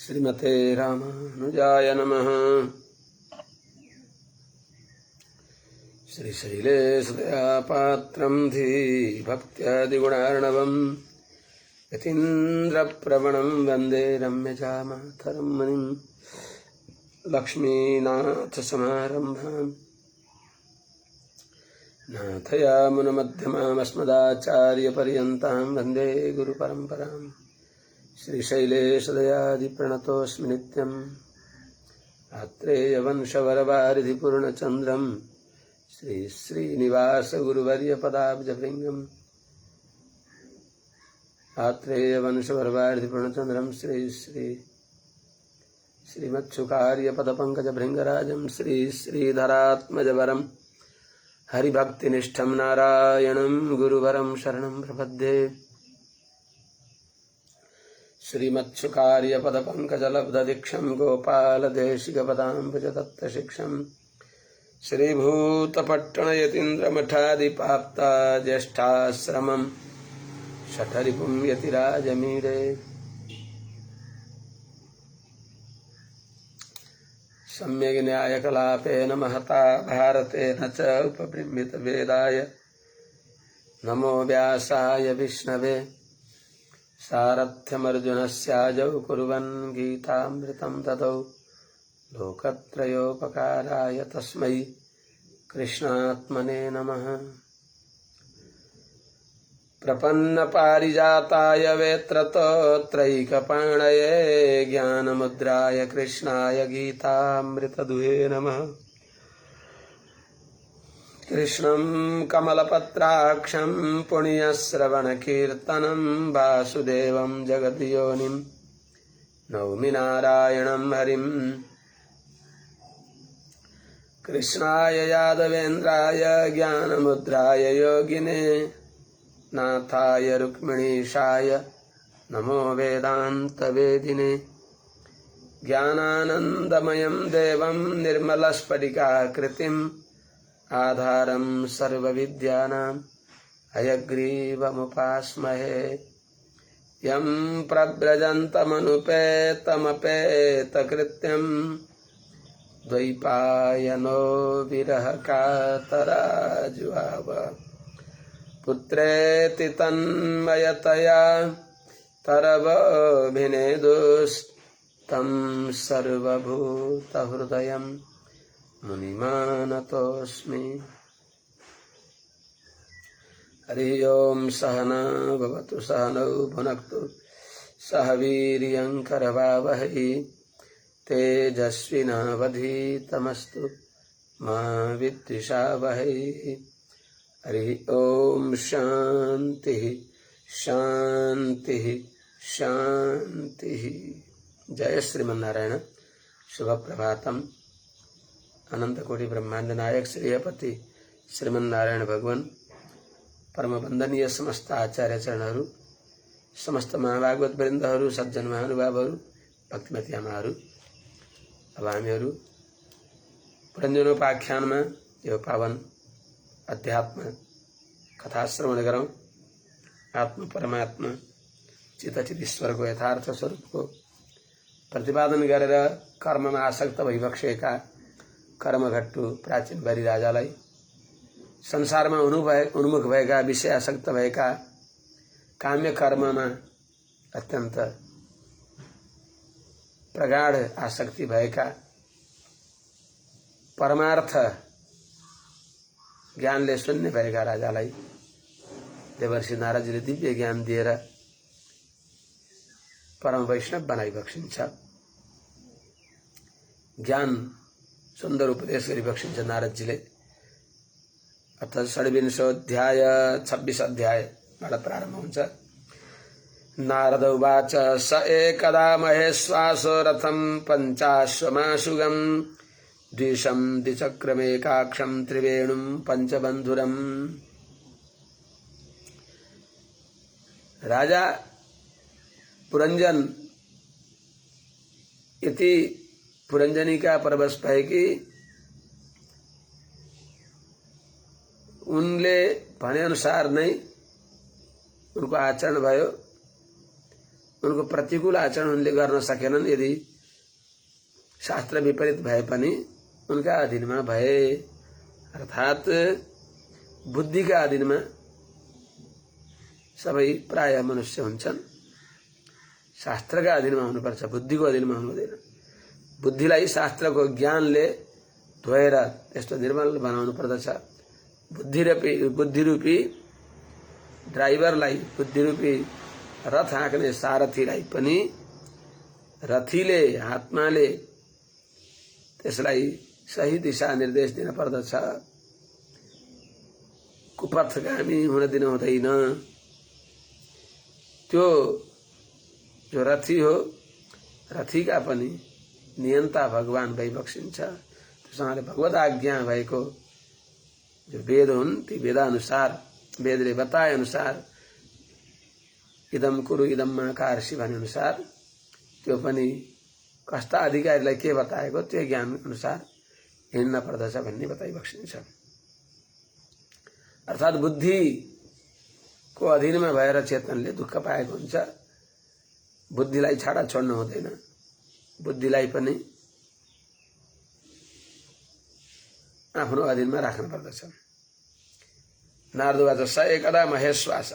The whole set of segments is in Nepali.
श्रीमते रामानुजाय नमः। श्रीशैलेशदयापात्रं धीभक्त्यादिगुणार्णवं यतीन्द्रप्रवणं वन्दे रम्यजामातरं मुनिं। लक्ष्मीनाथसमारम्भां नाथयामुनमध्यमामस्मदाचार्यपर्यन्तां वन्दे गुरुपरम्परां। श्रीशैलेशदयादिप्रणतोऽस्मि नित्यम्। आत्रेयवंशवरवारिधिपूर्णचन्द्रं श्रीश्रीनिवासगुरुवर्यपदाब्जभृङ्गम्। आत्रेयवंशवरवारिधिपूर्णचन्द्रं श्रीमत्सुकार्यपदपङ्कजभृङ्गराजं श्रीधरात्मजवरं हरिभक्तिनिष्ठं नारायणं गुरुवरं शरणं प्रपद्ये। श्रीमत्सुकार्यपदपङ्कजलब्धदीक्षं गोपालदेशिकपदाम्बुजदत्तशिक्षं श्रीभूतपट्टणयतीन्द्रमठादिपाप्ता ज्येष्ठाश्रमं शठरिपुं यतिराजमीडे। सम्यग् न्यायकलापेन महता भारतेन च उपबृंहितवेदाय नमो व्यासाय विष्णवे। सारथ्यमर्जुनस्याजौ कुर्वन् गीतामृतं ददौ लोकत्रयोपकाराय तस्मै कृष्णात्मने नमः। प्रपन्नपारिजाताय वेत्रतोत्रैकपाणये ज्ञानमुद्राय कृष्णाय गीतामृतदुहे नमः। कृष्णं कमलपत्राक्षं पुण्यश्रवणकीर्तनं वासुदेवं जगद्योनिं नौमि नारायणं हरिं। कृष्णाय यादवेन्द्राय ज्ञानमुद्राय योगिने नाथाय रुक्मिणीशाय नमो वेदान्तवेदिने। ज्ञानानन्दमयं देवं निर्मलस्फटिकाकृतिम् आधारं सर्वविद्यानां हयग्रीवमुपास्महे। यं प्रव्रजन्तमनुपेतमपेतकृत्यं द्वैपायनो विरहकातराजुहाव। पुत्रेति तन्मयतया तरवोऽभिनेदुस्तं सर्वभूतहृदयं मुनिमानतोऽस्मि। हरि ओं सहना भवतु सहनौ भुनक्तु सह वीर्यं करवावहै तेजस्विनावधीतमस्तु मा विद्विषावहै। हरि ओं शांति शांति शांति। जय श्रीमन्नारायण। शुभ प्रभातम। अनंत कोटि ब्रह्मांड नायक श्रीपति श्रीमन्नारायण भगवान परम वंदनीय समस्त आचार्य चरणहरू, समस्त महाभागवत वृन्दहरू, सज्जन महानुभावहरू, भक्तिमती आमाहरू। अब हामीहरू पुरञ्जनोपाख्यानमा यो पावन अध्यात्म कथा श्रवण गरौँ। आत्म परमात्मा चितचित ईश्वरको यथार्थ स्वरूपको प्रतिपादन गरेर कर्ममा आसक्त भइबक्सेका कर्मघट्टु प्राचीन बरी राजालाई संसारमा उन्मुख भएका, विषय आसक्त भएका, काम्य कर्ममा अत्यन्त प्रगाढ आसक्ति भएका, परमार्थ ज्ञानले शून्य भएका राजालाई देवर्षि नारदजीले दिव्य ज्ञान दिएर परम वैष्णव बनाइ बक्सिन्छ। ज्ञान सुन्दर उपदेश गरी बक्सिन्छ नारदजीले। अर्थात 26 अध्याय 26 अध्यायबाट प्रारम्भ हुन्छ। नारद उवाच स एकदा महेश्वासो रथं पञ्चाश्वमाशुगम् द्विषं द्विचक्रमेकाक्षं त्रिवेणुं पंचबंधुरम्। राजा पुरंजन यति पुरंजनिका परवश भएकी उनले भने अनुसार नै उनको आचरण भयो। उनको प्रतिकूल आचरण उनले गर्न सकेनन्। यदि शास्त्र विपरीत भए पनि उनका अधीनमा भए, अर्थात् बुद्धिका अधीनमा सबै प्राय मनुष्य हुन्छन्। शास्त्रका अधीनमा हुनुपर्छ, बुद्धिको अधीनमा हुनु हुँदैन। बुद्धिलाई शास्त्रको ज्ञानले धोएर त्यस्तो निर्मल बनाउनु पर्दछ। बुद्धिरूपी ड्राइभरलाई, बुद्धिरूपी रथ हाँक्ने सारथीलाई पनि रथीले, आत्माले त्यसलाई सही दिशा निर्देश दिन पर्दछ। कुपथगामी हुन दिन हुँदैन। त्यो जो रथी हो, रथीका पनि नियन्ता भगवान भइबक्सिन्छ। त्यसैले भगवत आज्ञा भएको जो वेद हुन्, ती वेदानुसार, वेदले बताए अनुसार, इदम कुरु इदम मा कार्षि भने अनुसार त्यो पनि कस्ता अधिकारीलाई के बताएको त्यो ज्ञान अनुसार हिँड्न पर्दछ भन्ने बताइबक्सिन्छ। अर्थात् बुद्धिको अधीनमा भएर चेतनले दुःख पाएको हुन्छ। बुद्धिलाई छाडा छोड्नु हुँदैन, बुद्धिलाई पनि आफ्नो अधीनमा राख्नु पर्दछ। नारदवाच स एकदा महेश्वास,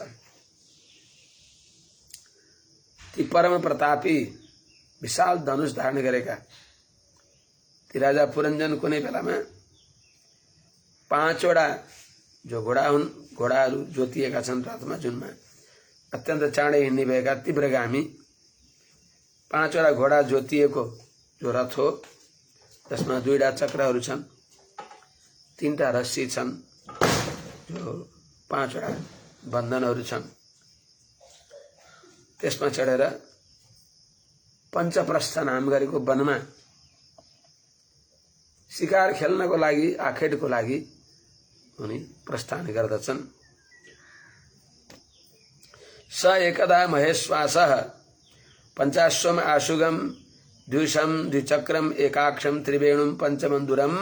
ती परम प्रतापी विशाल धनुष धारण गरेका ती राजा पुरञ्जन कुनै बेलामा 5वटा जो घोडा हुन्, घोडाहरू जोतिएका छन् रथमा, जुनमा अत्यन्त चाँडै हिँड्ने भएका तीव्रगामी 5वटा घोडा जोतिएको जो रथ हो, जसमा 2वटा चक्रहरू छन्, 3टा रस्सी छन्, जो 5वटा बन्धनहरू छन्, त्यसमा चढेर पञ्चप्रस्थ नाम गरेको वनमा शिकार खेल्नको लागि, आखेटको लागि उनी प्रस्थान गर्दछन्। स एकदा महेश्वासः पञ्चाश्वम आशुगम द्विषम द्विचक्रम एकाक्षम त्रिवेणुम पञ्चमन्धुरम।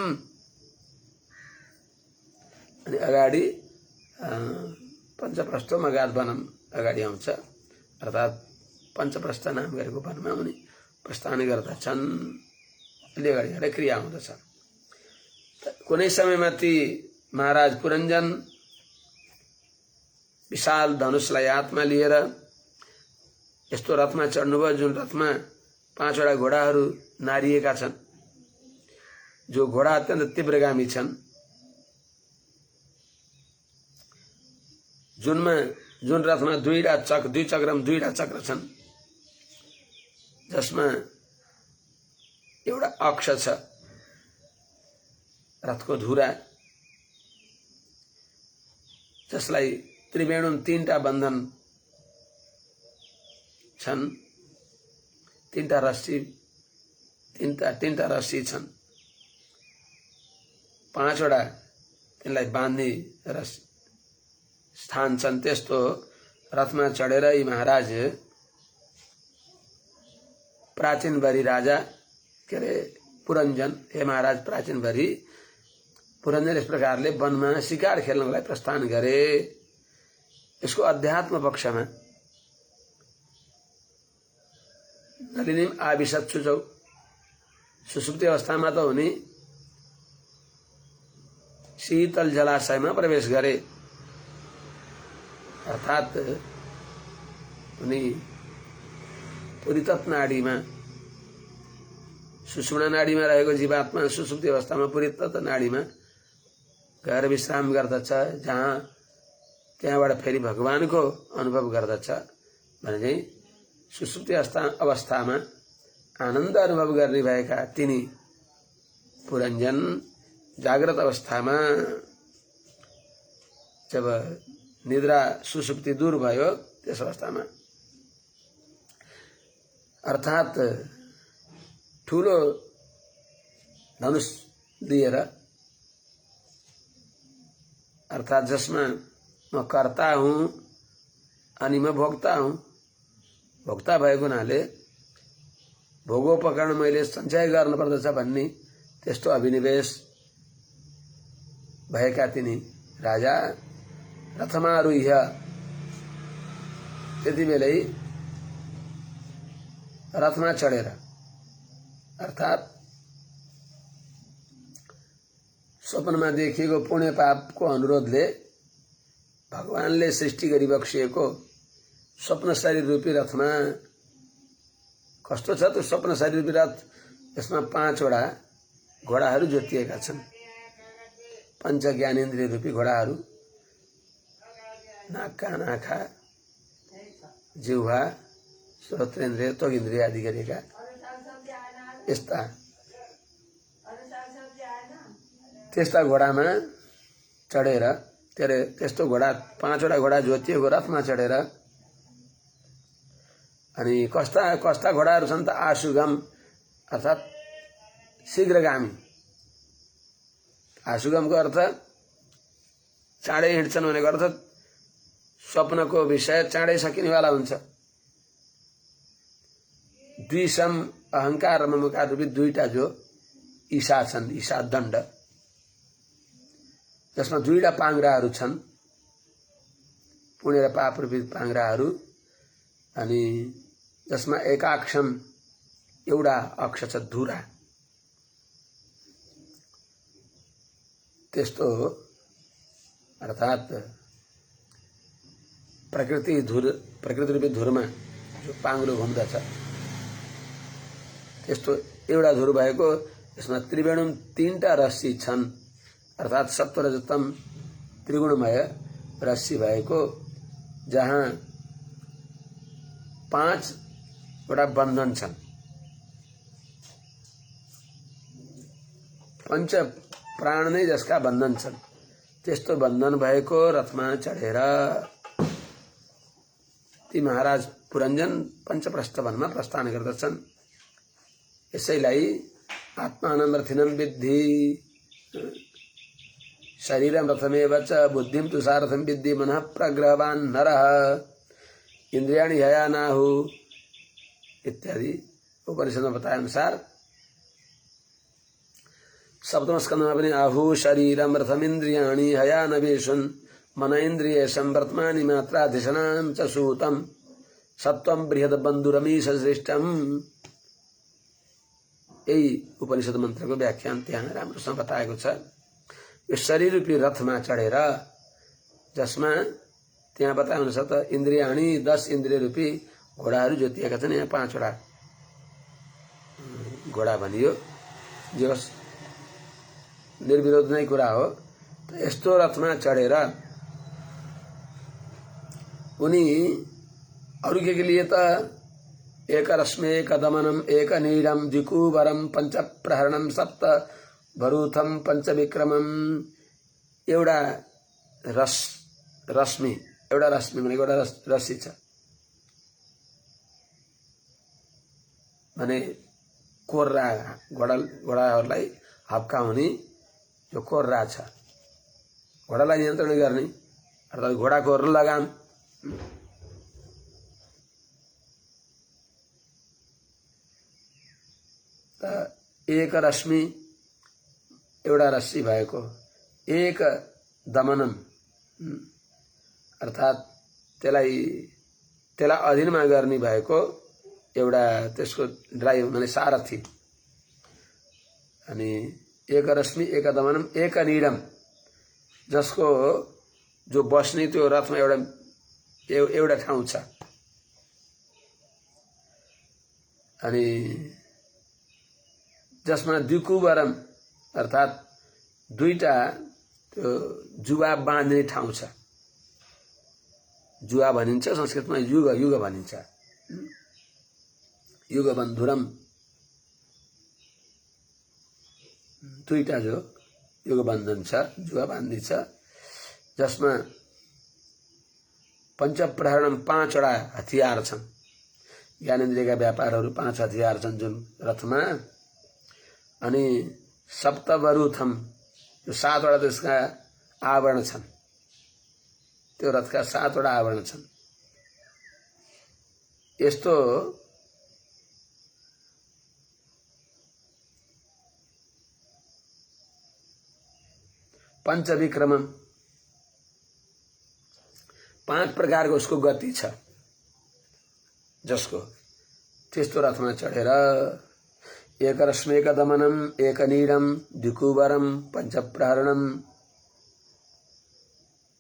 अनि अगाडि पञ्चप्रस्थो मगाध वनम अगाडि आउँछ, अर्थात् पञ्चप्रस्थ नाम गरेको वनमा उनी प्रस्थान गर्दछन्। अहिले अगाडि एउटा क्रिया हुँदछ। कुनै समयमा ती महाराज पुरञ्जन विशाल धनुषलाई हातमा लिएर यस्तो रथमा चढ्नुभयो जुन रथमा 5वटा घोडाहरू नारिएका छन्, जो घोडा अत्यन्त तीव्रगामी छन्, जुन रथमा 2 चक्रम 2 चक्र छन्, जसमा एउटा अक्ष छ, रथको धुरा, जसलाई त्रिवेणुम 3टा बन्धन छन्, 3टा रस्सी छन्, 5वटा तिनलाई बाँध्ने स्थान छन्। त्यस्तो रथमा चढेर यी महाराज प्राचीनभरी राजा के अरे पुरञ्जन, हे महाराज प्राचीनभरी पुरञ्जन यस प्रकारले वनमा शिकार खेल्नको लागि प्रस्थान गरे। यसको अध्यात्म पक्षमा नलिनीम आविशत सुचौ, सुसुप्ति अवस्थामा त उनी शीतल जलाशयमा प्रवेश गरे, अर्थात् उनी पुरीतत्व नाडीमा, सुषुम्ना नाडीमा रहेको जीवात्मा सुसुप्ति अवस्थामा पुरीतत्व नाडीमा गएर विश्राम गर्दछ, त्यहाँबाट फेरि भगवानको अनुभव गर्दछ भने चाहिँ सुसुप्ति अवस्थामा आनन्द अनुभव गर्ने भएका तिनी पुरञ्जन जाग्रत अवस्थामा जब निद्रा सुसुप्ति दूर भयो, त्यस अवस्थामा अर्थात् ठुलो धनुष लिएर, अर्थात् जसमा म कर्ता हुँ अनि म भोक्ता हुँ, भोक्ता भएको हुनाले भोगोपकरण मैले सञ्चय गर्नुपर्दछ भन्ने त्यस्तो अभिनिवेश भएका तिनी राजा रथमा आरुह्य त्यति बेलै रथमा चढेर अर्थात् स्वप्नमा देखिएको पुण्य पापको अनुरोधले भगवानले सृष्टि गरी बक्सिएको स्वप्न शरीर रूपी रथमा कस्तो छ त्यो स्वप्न शरीर रूपी रथ? यसमा 5 वटा घोडाहरू जोतिएका छन्। पंच ज्ञानेन्द्रिय रूपी घोडाहरू, नाक कान आँखा जिह्वा श्रोत्रेन्द्रिय त्वगिन्द्रिय आदि गरेका त्यस्ता घोडामा चढेर त्यस्तो घोडा 5 वटा घोडा जोतिएको रथमा चढेर अनि कस्ता घोडाहरू छन् त? आशुगम अर्थात् शीघ्रगामी। आशुगमको अर्थ चाँडै हिँड्छन् भनेको अर्थ स्वप्नको विषय चाँडै सकिनेवाला हुन्छ। द्विसम अहंकार र ममकार रूपी 2टा जो ईशा छन्, ईशा दण्ड, जसमा 2टा पाङ्ग्राहरू छन्, पुण्य र पाप रूपी पाङ्ग्राहरू, अनि जसमा एकाक्षम एउटा अक्ष छ धुरा। त्यस्तो अर्थात् प्रकृति रूपी धुरमा जो पाङ्ग्रो घुम्दछ त्यस्तो एउटा धुर भएको यसमा त्रिवेणुम 3टा रस्सी छन्, अर्थात् सत्वरजतम त्रिगुणमय रस्सी भएको, जहाँ 5 वटा बन्धन छन्। पंच प्राण नै जसका बन्धन छन् त्यस्तो बन्धन भएको रथमा चढेर ती महाराज पुरञ्जन पञ्चप्रस्थ वनमा प्रस्थान गर्दछन्। यसैलाई आत्मानं रथिनं विद्धि शरीरं रथमेव च बुद्धिं तु सारथं विद्धि मनः प्रग्रहवान् नरः इंद्रियाणि हयानाहु इत्यादि उपनिषद में बताया अनुसार सप्तम स्कंद में अपने आहु शरीरम रथमिंद्रियाणि हयानवेशुन् मन इंद्रियेशं वर्तमानि मात्राधिशनां च सूतम सत्वं बृहद बंधुरमीश श्रेष्ठम। यही उपनिषद मंत्र को व्याख्यान त्यहाँ राम्रोसँग बताएको छ। यो शरीर रूपी रथमा चढेर जसमा त्यहाँ बताउनु छ त इन्द्रियाणि 10 इन्द्रिय रूपी घोडाहरू जोतिएका छन्। यहाँ 5 वटा घोडा भनियो, जो निर्विरोध नै कुरा हो। यस्तो रथमा चढेर उनी अरु के लिए त एक रश्मे एक दमनम एक नीडम द्विकुवरम पंच प्रहरणम सप्त भरूथम पंच विक्रमम एउटा रश्मि भनेको एउटा रस्सी छ भने कोर्रा घोडाहरूलाई हप्काउने जो कोर्रा छ, घोडालाई नियन्त्रण गर्ने अर्थात् घोडाको लगाम। एक रश्मि एउटा रस्सी भएको, एक दमनम अर्थात् त्यसलाई अधीनमा गर्ने भएको एउटा त्यसको ड्राइभ माने सारथी। अनि एक रश्मि एक दमनम एक नीडम जसको जो बस्ने त्यो रथमा एउटा ठाउँ छ। अनि जसमा द्विकुवरम अर्थात् 2टा त्यो जुवा बाँध्ने ठाउँ छ। जुवा भनिन्छ संस्कृतमा, युग भनिन्छ। युग बन्धुरम 2टा जो युग बन्धन छ, जुवा बाँध्ने छ, जसमा पंच प्रहरणम 5 वटा हतियार छन्। ज्ञानेन्द्रियका व्यापारहरू 5 हतियार छन् जुन रथमा। अनि सप्तवरूथम जो 7 वटा त्यसका आवरण छन्, त्यो रथका 7 वटा आवरण छन्। यस्तो पंच विक्रमम 5 प्रकारको उसको गति छ, जसको त्यस्तो रथमा चढेर एकरश्मेकदमनम एकनीडम द्विकुवरम पञ्चप्रहरणम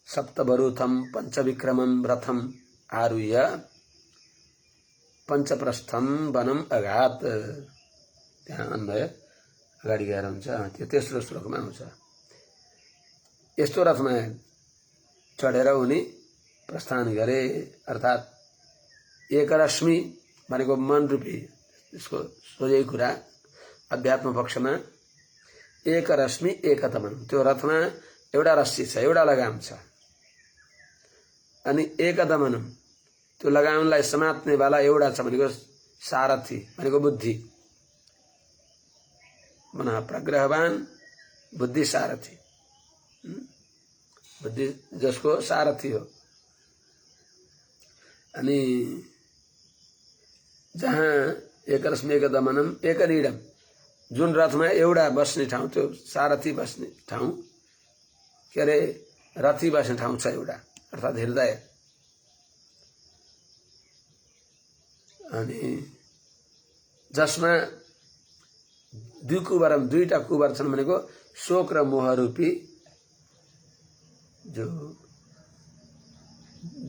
सप्तबरूथम पंचविक्रमम रथम आरुह्य पञ्चप्रस्थम वनम अगात। त्यहाँ अन्वय अगाडि गएर हुन्छ। त्यो तेस्रो श्लोकमा आउँछ। यस्तो रथमा चढेर उनी प्रस्थान गरे। अर्थात् एकरश्मि भनेको मन रूपी, यसको सोझै कुरा अध्यात्म पक्षमा एकरश्मि एकतमन, त्यो रथमा एउटा रस्सी छ, एउटा लगाम छ। अनि एकदमनम, त्यो लगामलाई समात्ने वाला एउटा छ भनेको सारथी भनेको बुद्धि, मनः प्रग्रहवान बुद्धि सारथी, बुद्धि जसको सारथी हो। अनि जहाँ एकरश्मि एकदमनम एकनीडम, जुन रथमा एउटा बस्ने ठाउँ, त्यो सारथी बस्ने ठाउँ, के अरे रथी बस्ने ठाउँ छ एउटा, अर्थात् हृदय। अनि जसमा द्विकुवरम, दुईटा कुवर छन् भनेको शोक र मोह रूपी जो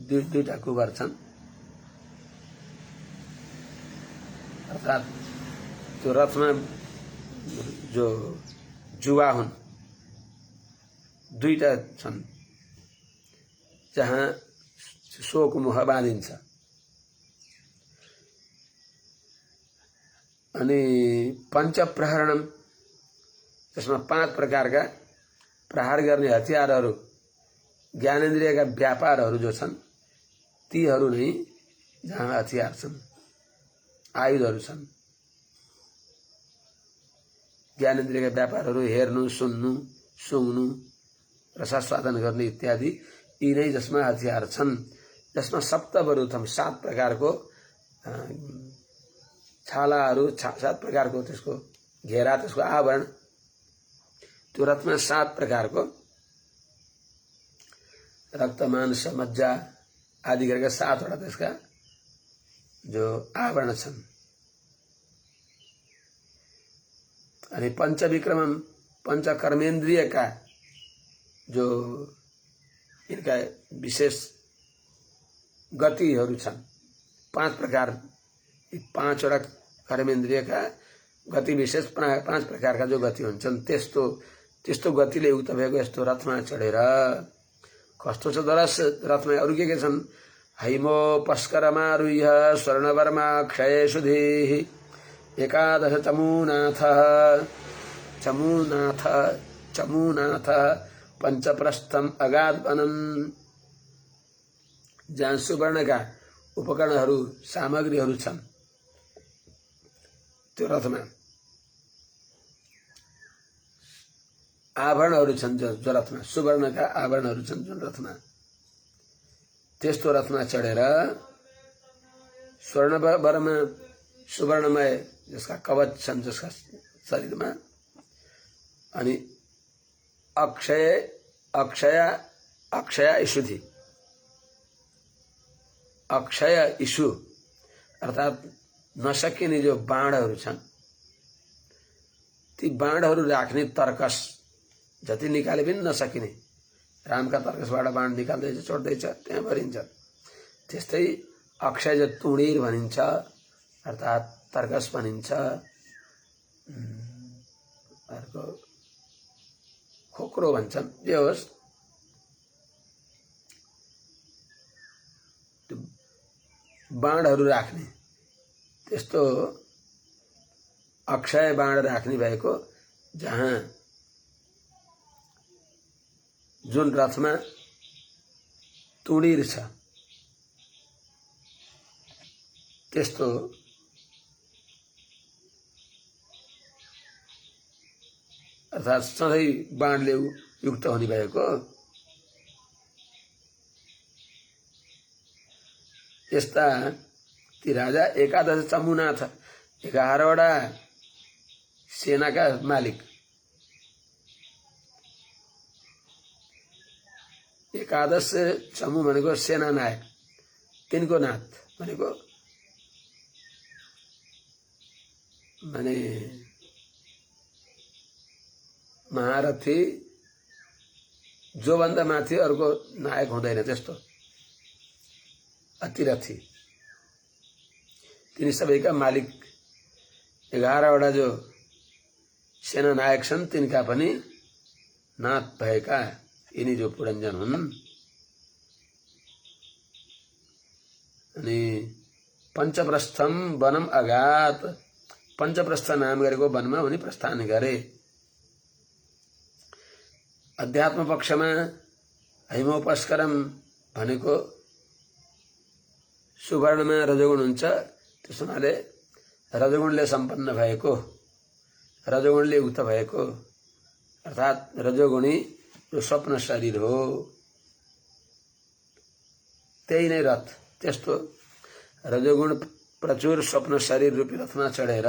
दुईटा कुवर छन्। अर्थात् त्यो रथमा जो जुवा हुन् दुईटा छन्, जहाँ शोक मोह बाँधिन्छ। अनि पञ्चप्रहरणम, त्यसमा 5 प्रकारका प्रहार गर्ने हतियारहरू, ज्ञानेन्द्रियका व्यापारहरू जो छन् तीहरू नै जहाँ हतियार छन्, आयुधहरू छन्। ज्ञानेन्द्रियका व्यापारहरू हेर्नु, सुन्नु, सुँग्नु, रसास्वादन गर्ने इत्यादि, यी नै जसमा हतियार छन्। जसमा सप्तबरूथम, 7 प्रकारको छालाहरू, 7 प्रकारको त्यसको घेरा, त्यसको आवरण, त्यो रथमा 7 प्रकारको रक्त मांस मज्जा आदि गरेका 7वटा त्यसका जो आवरण छन्। अनि पंचविक्रमम, पंचकर्मेन्द्रियका जो इनका विशेष गतिहरू छन्, 5 प्रकार, 5वटा कर्मेन्द्रियका गति विशेष 5 प्रकारका जो गति हुन्छन्, त्यस्तो गतिले युक्त भएको यस्तो रथमा चढेर कस्तो छ दरस रथमा अरु के छन्? हैमोपस्करमारुह्य स्वर्णवर्मा क्षय सुधीः एकादश चमूनाथ पंचप्रस्थम अगाधवनम। जहाँ सुवर्णका उपकरणहरू सामग्रीहरू छन् त्यो रथमा, आभरणहरू छन् जो रथमा, सुवर्णका आभरणहरू छन् जुन रथमा, त्यस्तो रथमा चढेर स्वर्णवर्मा सुवर्णमय जसका कवच छन् जसका शरीरमा, अनि अक्षय इषुधि, अक्षय इषु अर्थात् नसकिने जो बाणहरू छन्, ती बाणहरू राख्ने तर्कस, जति निकाले पनि नसकिने, रामका तर्कसबाट बाण निकाल्दैछ, छोड्दैछ, त्यहाँ भरिन्छ। त्यस्तै अक्षय जो तुणीर भनिन्छ, अर्थात् तर्कस भनिन्छ, अर्को खोक्रो भन्छन्, जे होस् बाणहरू राख्ने, त्यस्तो अक्षय बाण राख्ने भएको जहाँ जुन रथमा तुणीर छ, त्यस्तो अर्थात् सधैँ बाणले युक्त हुने भएको यस्ता ती राजा एकादश चमूनाथ, 11वटा सेनाका मालिक, एकादश चमू भनेको सेना नायक, तिनको नाथ भनेको माने महारथी जोभन्दा माथि अर्को नायक हुँदैन त्यस्तो अतिरथी। तिनी सबैका मालिक 11वटा जो सेना नायक छन् तिनका पनि नाथ भएका यिनी जो पुरञ्जन हुन्। अनि पञ्चप्रस्थम वनम अगात, पञ्चप्रस्थ नाम गरेको वनमा उनी प्रस्थान गरे। अध्यात्म पक्षमा हैमोपस्करम भनेको सुवर्णमा रजोगुण हुन्छ, त्यसो हुनाले रजोगुणले सम्पन्न भएको, रजोगुणले युक्त भएको अर्थात् रजोगुणी जो स्वप्न शरीर हो त्यही नै रथ। त्यस्तो रजोगुण प्रचुर स्वप्न शरीर रूपी रथमा चढेर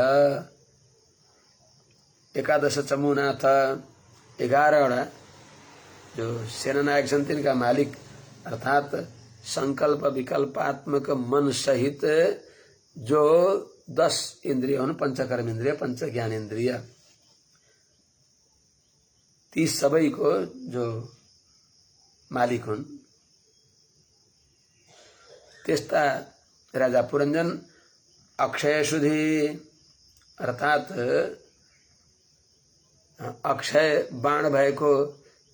11 चमुनाथ 11वटा जो सेनानायक छन् तिनका मालिक अर्थात् संकल्प विकल्पात्मक मन सहित जो 10 इन्द्रिय हुन्, पंचकर्म इन्द्रिय, पंच ज्ञान इन्द्रिय, ती सबैको जो मालिक हुन् त्यस्ता राजा पुरञ्जन अक्षय सुधी अर्थात् अक्षय बाण भएको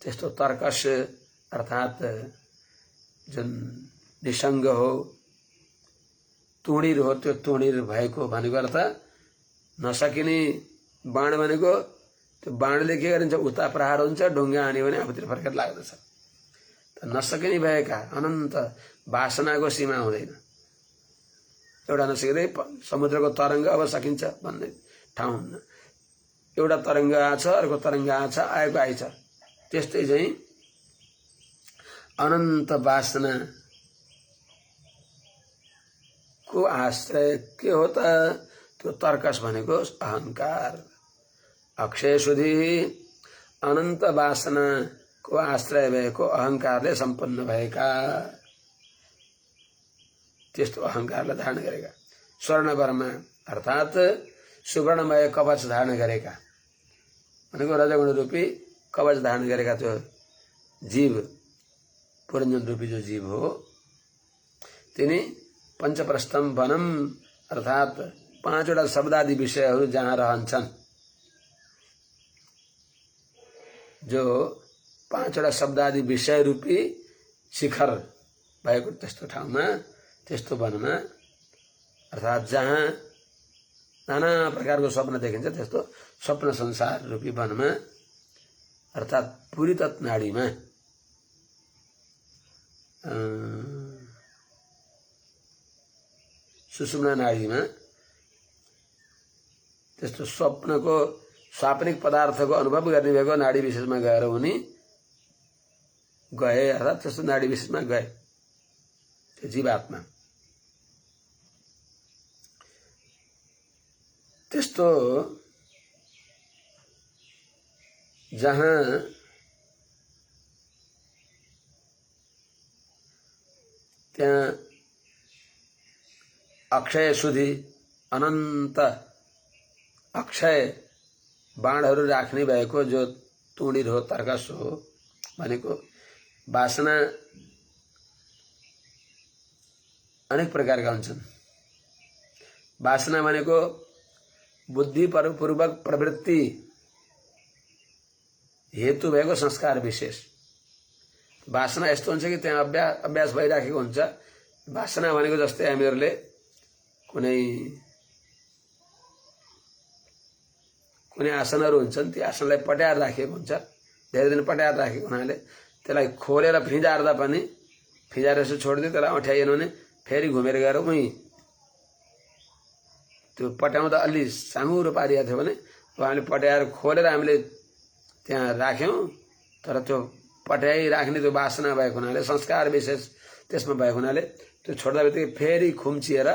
त्यस्तो तर्कस अर्थात् जुन निसङ्ग हो, तुणीर हो, त्यो तुणीर भएको भनेको अर्थ नसकिने बाण भनेको त्यो बाणले के गरिन्छ उता प्रहार हुन्छ, ढुङ्गा हान्यो भने आफूतिर फर्केर लाग्दछ। त नसकिने भएका अनन्त वासनाको सीमा हुँदैन। एउटा नसकिँदै समुद्रको तरङ्ग अब सकिन्छ भन्ने ठाउँ हुन्न। एउटा तरङ्ग आछ, अर्को तरङ्ग आछ, आएको आइछ। त्यस्तै चाहिँ अनन्त वासना को आश्रय के हो त? त्यो तर्कस भनेको अहंकार। अक्षय सुधी अनन्त वासना को आश्रय भएको अहंकारले सम्पन्न भएका, त्यस्तो अहंकारलाई धारण गरेका, स्वर्णवर्मा अर्थात् सुवर्णमय कवच धारण गरेका भनेको रजगुण रूपी कवच धारण गरेका त्यो जीव पुरञ्जन रूपी जो जीव हो तिनी पञ्चप्रस्थम वनम अर्थात् 5वटा शब्दादि विषयहरू जहाँ रहन्छन्, जो 5वटा शब्दादि विषय रूपी शिखर भएको त्यस्तो ठाउँमा, त्यस्तो वनमा अर्थात् जहाँ नाना प्रकारको स्वप्न देखिन्छ त्यस्तो स्वप्न संसार रूपी वनमा अर्थात् पुरी तत् नाडीमा सुषुम्ना नाडीमा त्यस्तो स्वप्नको स्वाप्निक पदार्थको अनुभव गर्ने भएको नाडी विशेषमा गएर उनी गए अर्थात् त्यस्तो नाडी विशेषमा गए त्यो जीवात्मा। त्यस्तो जहाँ त्यहाँ अक्षय सुधी अनन्त अक्षय बाणहरू राख्ने भएको जो तुणीर हो, तर्कस हो भनेको वासना अनेक प्रकारका हुन्छन्। वासना भनेको बुद्धिपूर्वक प्रवृत्ति हेतु भएको संस्कार विशेष। वासना यस्तो हुन्छ कि त्यहाँ अभ्यास भइराखेको हुन्छ। वासना भनेको जस्तै हामीहरूले कुनै आसनहरू हुन्छन्, ती आसनलाई पट्याएर राखेको हुन्छ, धेरै दिन पट्याएर राखेको हुनाले त्यसलाई खोलेर फिजार्दा पनि फिजाएर यसो छोडिदियो, त्यसलाई अँठ्याइएन भने फेरि घुमेर गएर उहीँ त्यो पट्याउँदा अलि साँगुरो पारिएको थियो भने हामीले पट्याएर खोलेर हामीले त्यहाँ राख्यौँ, तर त्यो पट्याइराख्ने त्यो वासना भएको हुनाले, संस्कार विशेष त्यसमा भएको हुनाले त्यो छोड्दा बित्तिकै फेरि खुम्चिएर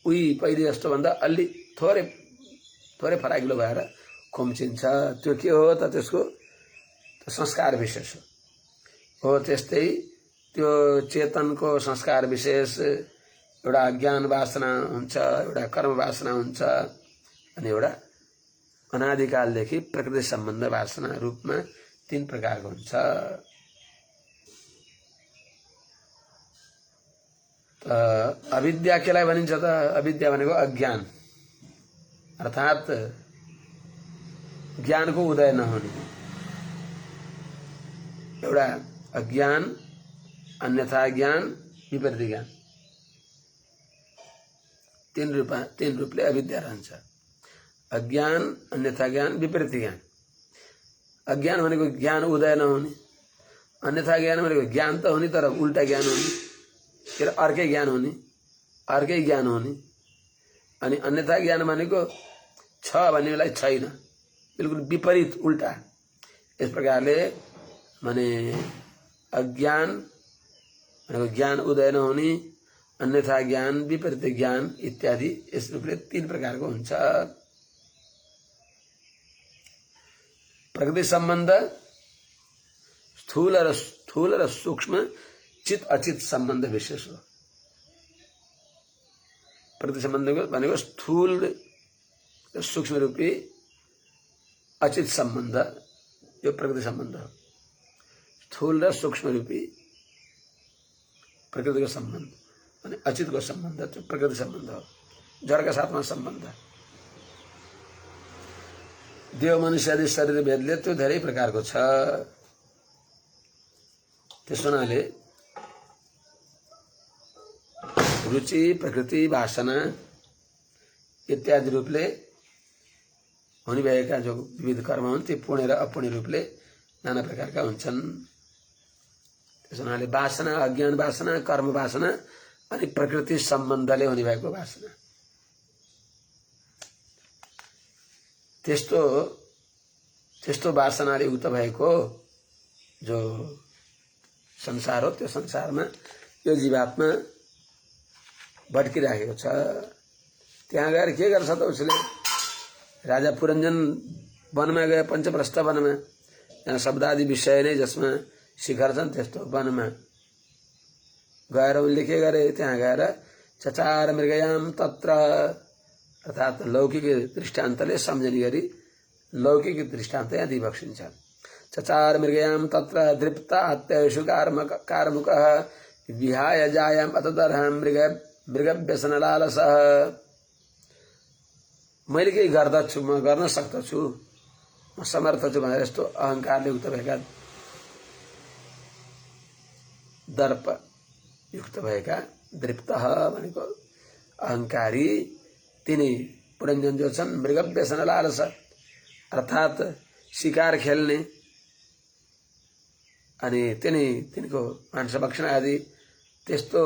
उही पहिले जस्तो भन्दा अलि थोरै फराकिलो भएर खुम्चिन्छ। त्यो के हो त? त्यसको संस्कार विशेष हो। त्यस्तै त्यो चेतनको संस्कार विशेष एउटा ज्ञान वासना हुन्छ, एउटा कर्म वासना हुन्छ, अनि एउटा अनादिकालदेखि प्रकृति सम्बन्ध वासना रूपमा 3 प्रकारको हुन्छ। अविद्या केलाई भनिन्छ त? अविद्या भनेको अज्ञान, अर्थात् ज्ञानको उदय नहुने। एउटा अज्ञान, अन्यथा ज्ञान, विपरीत ज्ञान, 3 रूपले अविद्या रहन्छ। अज्ञान, अन्यथा ज्ञान, विपरीत ज्ञान। अज्ञान भनेको ज्ञान उदय नहुने, अन्यथा ज्ञान भनेको ज्ञान त हुने तर उल्टा ज्ञान हुने, के अर्कै ज्ञान हुने, अर्कै ज्ञान हुने। अनि अन्यथा ज्ञान भनेको छ भन्ने बेला छैन, बिल्कुल विपरीत उल्टा। यस प्रकारले माने अज्ञान भनेको ज्ञान उदय नहुने, अन्यथा ज्ञान, विपरीत ज्ञान इत्यादि यस रूपले 3 प्रकारको हुन्छ। प्रकृति सम्बन्ध स्थूल र सूक्ष्म, चित अचित सम्बन्ध विशेष हो। प्रकृति सम्बन्ध भनेको स्थूल र सूक्ष्म रूपी अचित सम्बन्ध, यो प्रकृति सम्बन्ध हो। स्थूल र सूक्ष्म रूपी प्रकृतिको सम्बन्ध अनि अचितको सम्बन्ध त्यो प्रकृति सम्बन्ध हो, जडका साथमा सम्बन्ध। देव मनुष्य आदि शरीर भेदले त्यो धेरै प्रकारको छ। त्यसो हुनाले रुचि, प्रकृति, वासना इत्यादि रूपले हुने भएका जो विविध कर्म हुन् ती पुण्य र अपुण्य रूपले नाना प्रकारका हुन्छन्। त्यसो हुनाले वासना, अज्ञान वासना, कर्म वासना अनि प्रकृति सम्बन्धले हुने भएको वासना, त्यस्तो वासनाले युक्त भएको जो संसार हो, त्यो संसारमा यो जीवात्मा भट्किराखेको छ। त्यहाँ गएर के गर्छ त उसले? राजा पुरञ्जन वनमा गए, पञ्चप्रस्थ वनमा, यहाँ शब्दादि विषय नै जसमा शिखर छन् त्यस्तो वनमा गएर उनले के गरे? त्यहाँ गएर चचार मृगयाम तत्र, अर्थात् लौकिक दृष्टान्तले सम्झने गरी लौकिक दृष्टान्त यहाँ दिइबक्सिन्छ। चचार मृगयाम तत्र दृप्त आत्तेषु कारमुकः विहाय जायाम अतदर्हं मृगव्यसन लालसः। मैले केही गर्दछु, म गर्न सक्दछु, म समर्थ छु भनेर यस्तो अहङ्कारले युक्त भएका, दर्प युक्त भएका, दृप्त भनेको अहङ्कारी, तिनी पुरञ्जन जो छन् मृगव्यसन लालस, अर्थात् शिकार खेल्ने अनि तिनको मांसभक्षण आदि त्यस्तो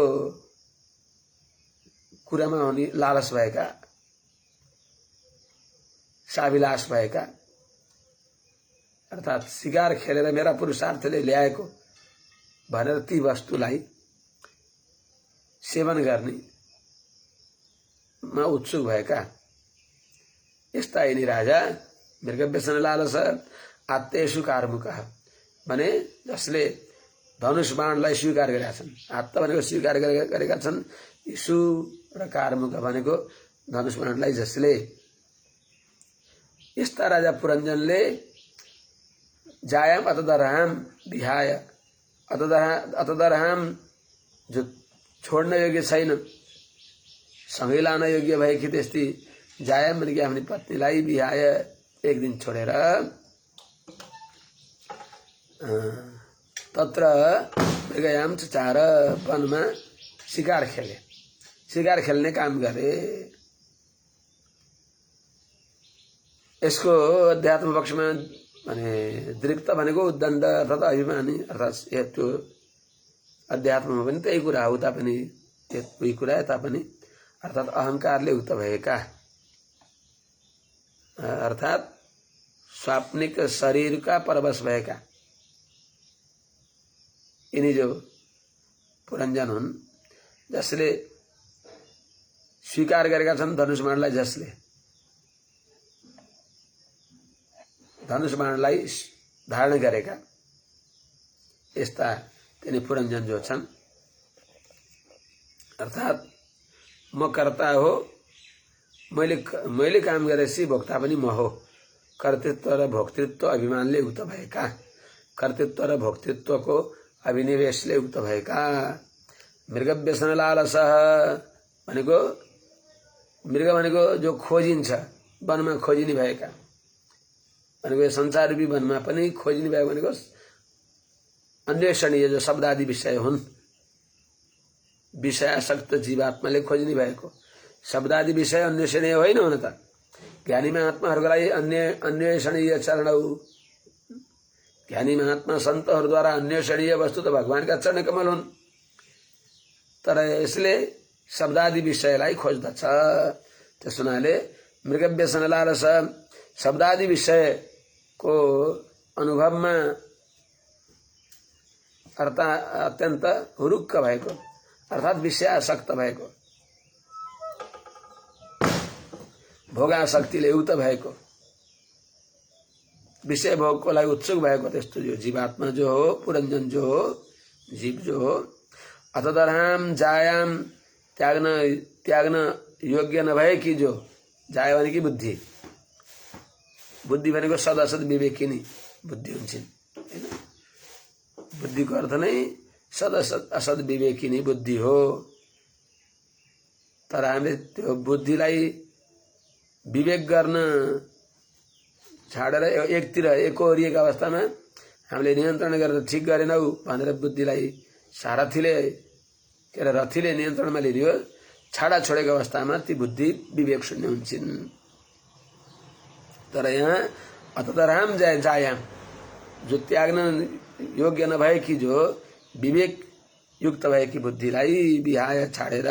कुरामा हुने लालस भएका, साविलास भएका, अर्थात् शिकार खेलेर मेरा पुरुषार्थले ल्याएको भनेर ती वस्तुलाई सेवन गर्ने मा उत्सुक भएका यस्ता यिनी राजा मृगव्यसन लालस आत्तेषु कारमुकः भने जसले धनुष बाणलाई स्वीकार गरेका छन्। आत्त भनेको स्वीकार गरेका छन्, यीशु र कारमुक भनेको धनुष बाणलाई जसले, यस्ता राजा पुरञ्जनले जायाम अतदर्हम विहाय, अतदर्हम जो छोड्न योग्य छैन, सँगै लान योग्य भएकी त्यस्ती जायाम भनेकी आफ्नो पत्नीलाई विहाय एक दिन छोडेर तत्र मृगयाम चचार वनमा शिकार खेले, शिकार खेल्ने काम गरे। यसको अध्यात्म पक्षमा भने दृप्त भनेको उद्दण्ड अर्थात् अभिमानी, अर्थात् त्यो अध्यात्ममा पनि त्यही कुरा हो, तापनि त्यही कुरा है तापनि अर्थात् अहङ्कारले युक्त भएका, अर्थात् स्वाप्निक शरीरका परवश भएका यिनी जो पुरञ्जन हुन्, जसले स्वीकार गरेका छन् धनुष बाणलाई, जसले धनुष बाणलाई धारण गरेका यस्ता तिनी पुरञ्जन जो छन्, अर्थात् म कर्ता हो मैले काम गरेपछि भोक्ता पनि म हो। कर्तृत्व र भोक्तृत्व अभिमानले युक्त भएका, कर्तृत्व र भोक्तृत्वको अभिनिवेशले युक्त भएका। मृग व्यसन लालस भनेको, मृग भनेको जो खोजिन्छ, वनमा खोजिने भएका भनेको, संसार रूपी वनमा पनि खोजिने भएको भनेको अन्वेषणीय जो शब्दादि विषय हुन्, विषयासक्त जीवात्माले खोजिने भएको शब्दादि विषय अन्वेषणीय होइन हुन त। ज्ञानी महात्माहरूको लागि अन्वेषणीय चरण, ज्ञानी महात्मा सन्तहरूद्वारा अन्वेषणीय वस्तु त भगवानका चरण कमल हुन्, तर यसले शब्दादि विषयलाई खोज्दछ। त्यस हुनाले मृग व्यसन लालस शब्दादि विषयको अनुभवमा अत्यन्त हुरुक्क भएको, अर्थात् विषयासक्त भएको, भोगासक्तिले युक्त भएको, विषय भोगको लागि उत्सुक भएको त्यस्तो जो जीवात्मा जो हो, पुरञ्जन जो हो, जीव जो हो, अतदर्हाम जायाम त्याग्न योग्य नभएकी जो, जाय भनेकी बुद्धि, बुद्धि भनेको सद असद विवेकिनी बुद्धि हुन्छन् हैन। बुद्धिको अर्थ नै सद असद विवेकिनी बुद्धि हो। तर हामीले त्यो बुद्धिलाई विवेक गर्न छाडेर एकतिर एकोहोरिएका अवस्थामा हामीले नियन्त्रण गरेर ठिक गरेनौ भनेर बुद्धिलाई सारथीले के अरे रथीले नियन्त्रणमा लियो, छाडा छोडेको अवस्थामा ती बुद्धि विवेक शून्य हुन्छन्। तर यहाँ अततराम जायाम जो त्याग्न योग्य नभएकी जो विवेक युक्त भएकी बुद्धिलाई विहाय छाडेर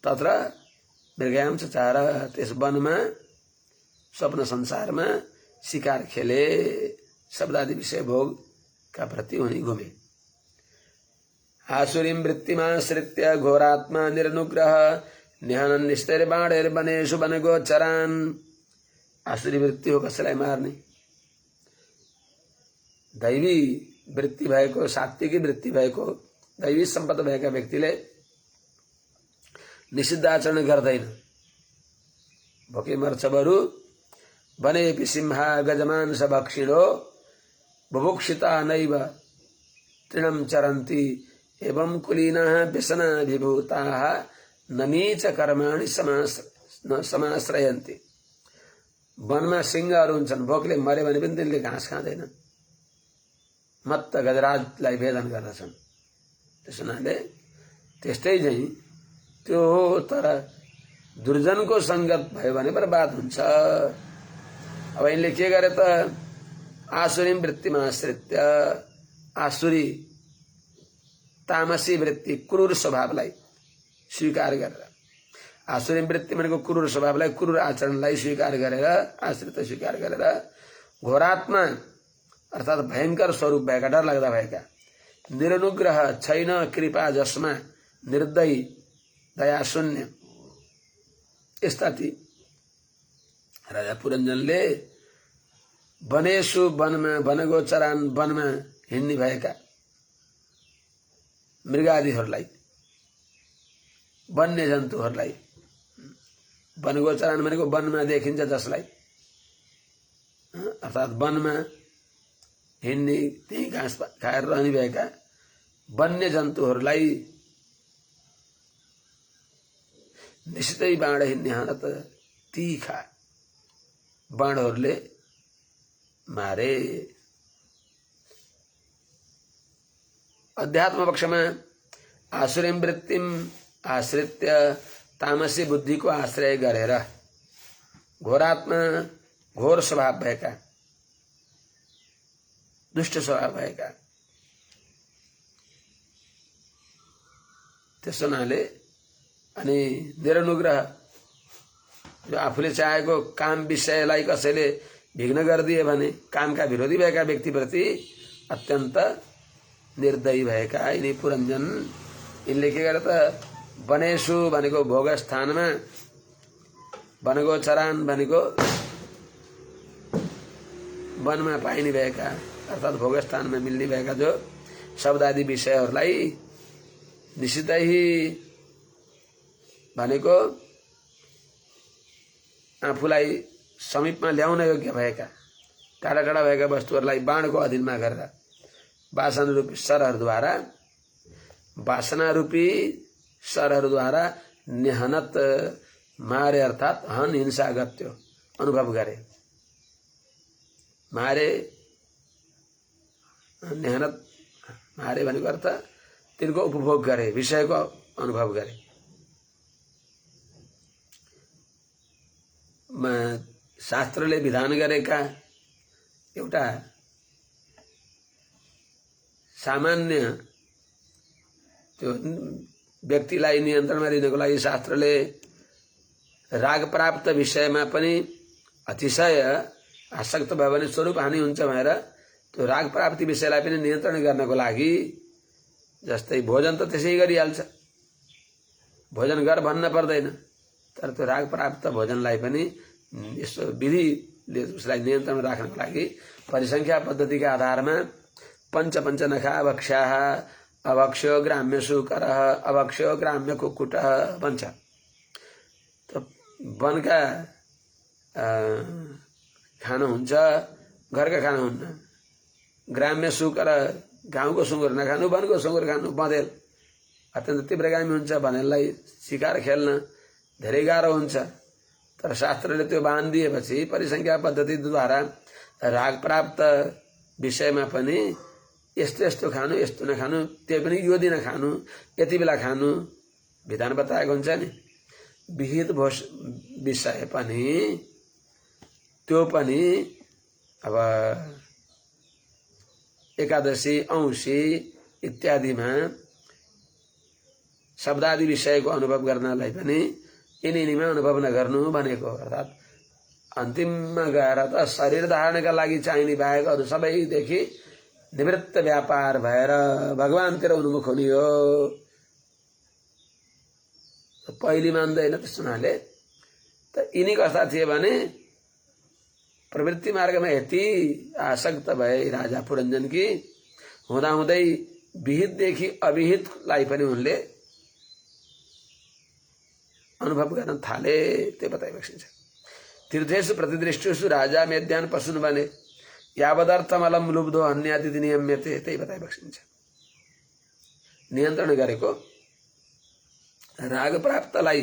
तत्र मृगयाम चचार त्यस वनमा स्वप्न संसारमा शिकार खेले, शब्दादि विषय भोगका प्रति उनी घुमे। आसुरीं वृत्तिमाश्रित्य घोरात्मा निर्नुग्रह निहनन् निस्तैर्बाणैर्वनेषु वनगोचरान्। आसुरी वृत्ति हो कसैलाई मार्ने, दैवी वृत्ति भएको, सात्विकी वृत्ति भएको, दैवी सम्पन्न भएका व्यक्तिले निषिद्ध आचरण गर्दैन। भोके मर्छ बरु वनेपि सिंहा गजमांस भक्षिणो बुभुक्षिता नैव तृणं चरन्ति एवं कुलीनाः व्यसनाभिभूताः न नीच कर्माणि समाश्रयन्ति। वनमा सिंहहरू हुन्छन्, भोकले मरे भने पनि तिनले घाँस खाँदैनन्, मत्त गजराजलाई भेदन गर्दछन्। त्यस हुनाले त्यस्तै चाहिँ त्यो हो। तर दुर्जनको संगत भयो भने बर्बाद हुन्छ। अब यिनले के गरे त, आसुरी वृत्तिमा आश्रित्य, आसुरी तामसी वृत्ति क्रूर स्वभावलाई स्वीकार गरेर, आसुरी वृत्ति भनेको क्रूर स्वभावलाई, क्रूर आचरणलाई स्वीकार गरेर, आश्रित स्वीकार गरेर, घोरात्मा अर्थात् भयंकर स्वरूप भएका, डर लाग्दा भएका, निरनुग्रह छैन कृपा जसमा, निर्दयी दया शून्य, यस्ता ती राजा पुरञ्जनले वनेषु वनमा, वनगोचरान वनमा हिँड्ने भएका मृगादिहरूलाई, वन्य जन्तुहरूलाई, वनगोचरान भनेको वनमा देखिन्छ जसलाई, अर्थात् वनमा हिँड्ने त्यही घाँस खाएर रहने भएका वन्य जन्तुहरूलाई निश्चितै बाण हिँड्ने हालत तीखा बाणहरूले मारे। अध्यात्म पक्षमा आसुरी वृत्तिम आश्रित्य तामसी बुद्धि को आश्रय गरेर घोरात्मा घोर स्वभाव भएका, दुष्ट स्वभाव भएका, त्यस हुनाले अनि निरनुग्रह जो आफूले चाहेको काम विषयलाई कसैले विघ्न गरिदिए भने कामका विरोधी भएका व्यक्तिप्रति अत्यन्त निर्दयी भएका यिनी पुरञ्जन, यिनले के गरे त, वनेषु भनेको भोग स्थानमा, वनगोचरान भनेको वनमा पाइने भएका अर्थात् भोग स्थानमा मिल्ने भएका जो शब्दादि विषयहरूलाई निश्चितै भनेको आफूलाई समीपमा ल्याउन योग्य भएका टाढा टाढा भएका वस्तुहरूलाई बाणको अधीनमा गरेर वासना रूपी सरहरूद्वारा नेहनत मारे अर्थात हन हिंसा गत्यो अनुभव गरे। मारे नेहनत मारे भनेको अर्थ तिनको उपभोग गरे, विषयको अनुभव गरे। शास्त्रले विधान गरेका एउटा सामान्य त्यो व्यक्तिलाई नियन्त्रणमा लिनको लागि शास्त्रले राग प्राप्त विषयमा पनि अतिशय आसक्त भयो भने स्वरूप हानि हुन्छ भनेर त्यो राग प्राप्ति विषयलाई पनि नियन्त्रण गर्नको लागि, जस्तै भोजन त त्यसै गरिहाल्छ, भोजन गर भन्न पर्दैन, तर त्यो राग प्राप्त भोजनलाई पनि यस्तो विधिले उसलाई नियन्त्रण राख्नको लागि परिसंख्या पद्धतिका आधारमा पंच नखा अभक्ष्याः अभक्ष्यो ग्राम्य सुकरः अभक्ष्यो ग्राम्य कुक्कुटः भन्छ। त वनका खाना हुन्छ, घरका खाना हुन्न। ग्राम्य सुकर गाउँको सुँगुर नखानु, वनको सुँगुर खानु। बँदेल अत्यन्त तीव्रगामी हुन्छ, बँदेललाई शिकार खेल्न धेरै गाह्रो हुन्छ। तर शास्त्रले त्यो बान दिएपछि परिसंख्या पद्धतिद्वारा राग प्राप्त विषयमा पनि यस्तो यस्तो खानु, यस्तो नखानु, त्यो पनि यो दिन खानु, यति बेला खानु विधान बताएको हुन्छ नि। विहित विषय पनि त्यो पनि अब एकादशी औँसी इत्यादिमा शब्दादि विषयको अनुभव गर्नलाई पनि यिनीमा अनुभव नगर्नु भनेको। अर्थात् अन्तिममा गएर त शरीर धारणका लागि चाहिने बाहेक अरू सबैदेखि निवृत्त व्यापार भएर भगवानतिर उन्मुख हुने हो। पहिले मान्दैन त्यस्तो हुनाले त यिनी कस्ता थिए भने प्रवृत्ति मार्गमा यति आसक्त भए राजा पुरञ्जनकी, हुँदाहुँदै विहितदेखि अविहितलाई पनि उनले अनुभव गर्न थाले। त्यो बताइबक्सिन्छ। तीर्थेषु प्रतिदृष्टिषु राजा मेद्यान पशुन बने यावदर्थमलम लुब्धो अन्यातिथि नियम्यते। त्यही बताइबक्सिन्छ। नियन्त्रण गरेको राग प्राप्तलाई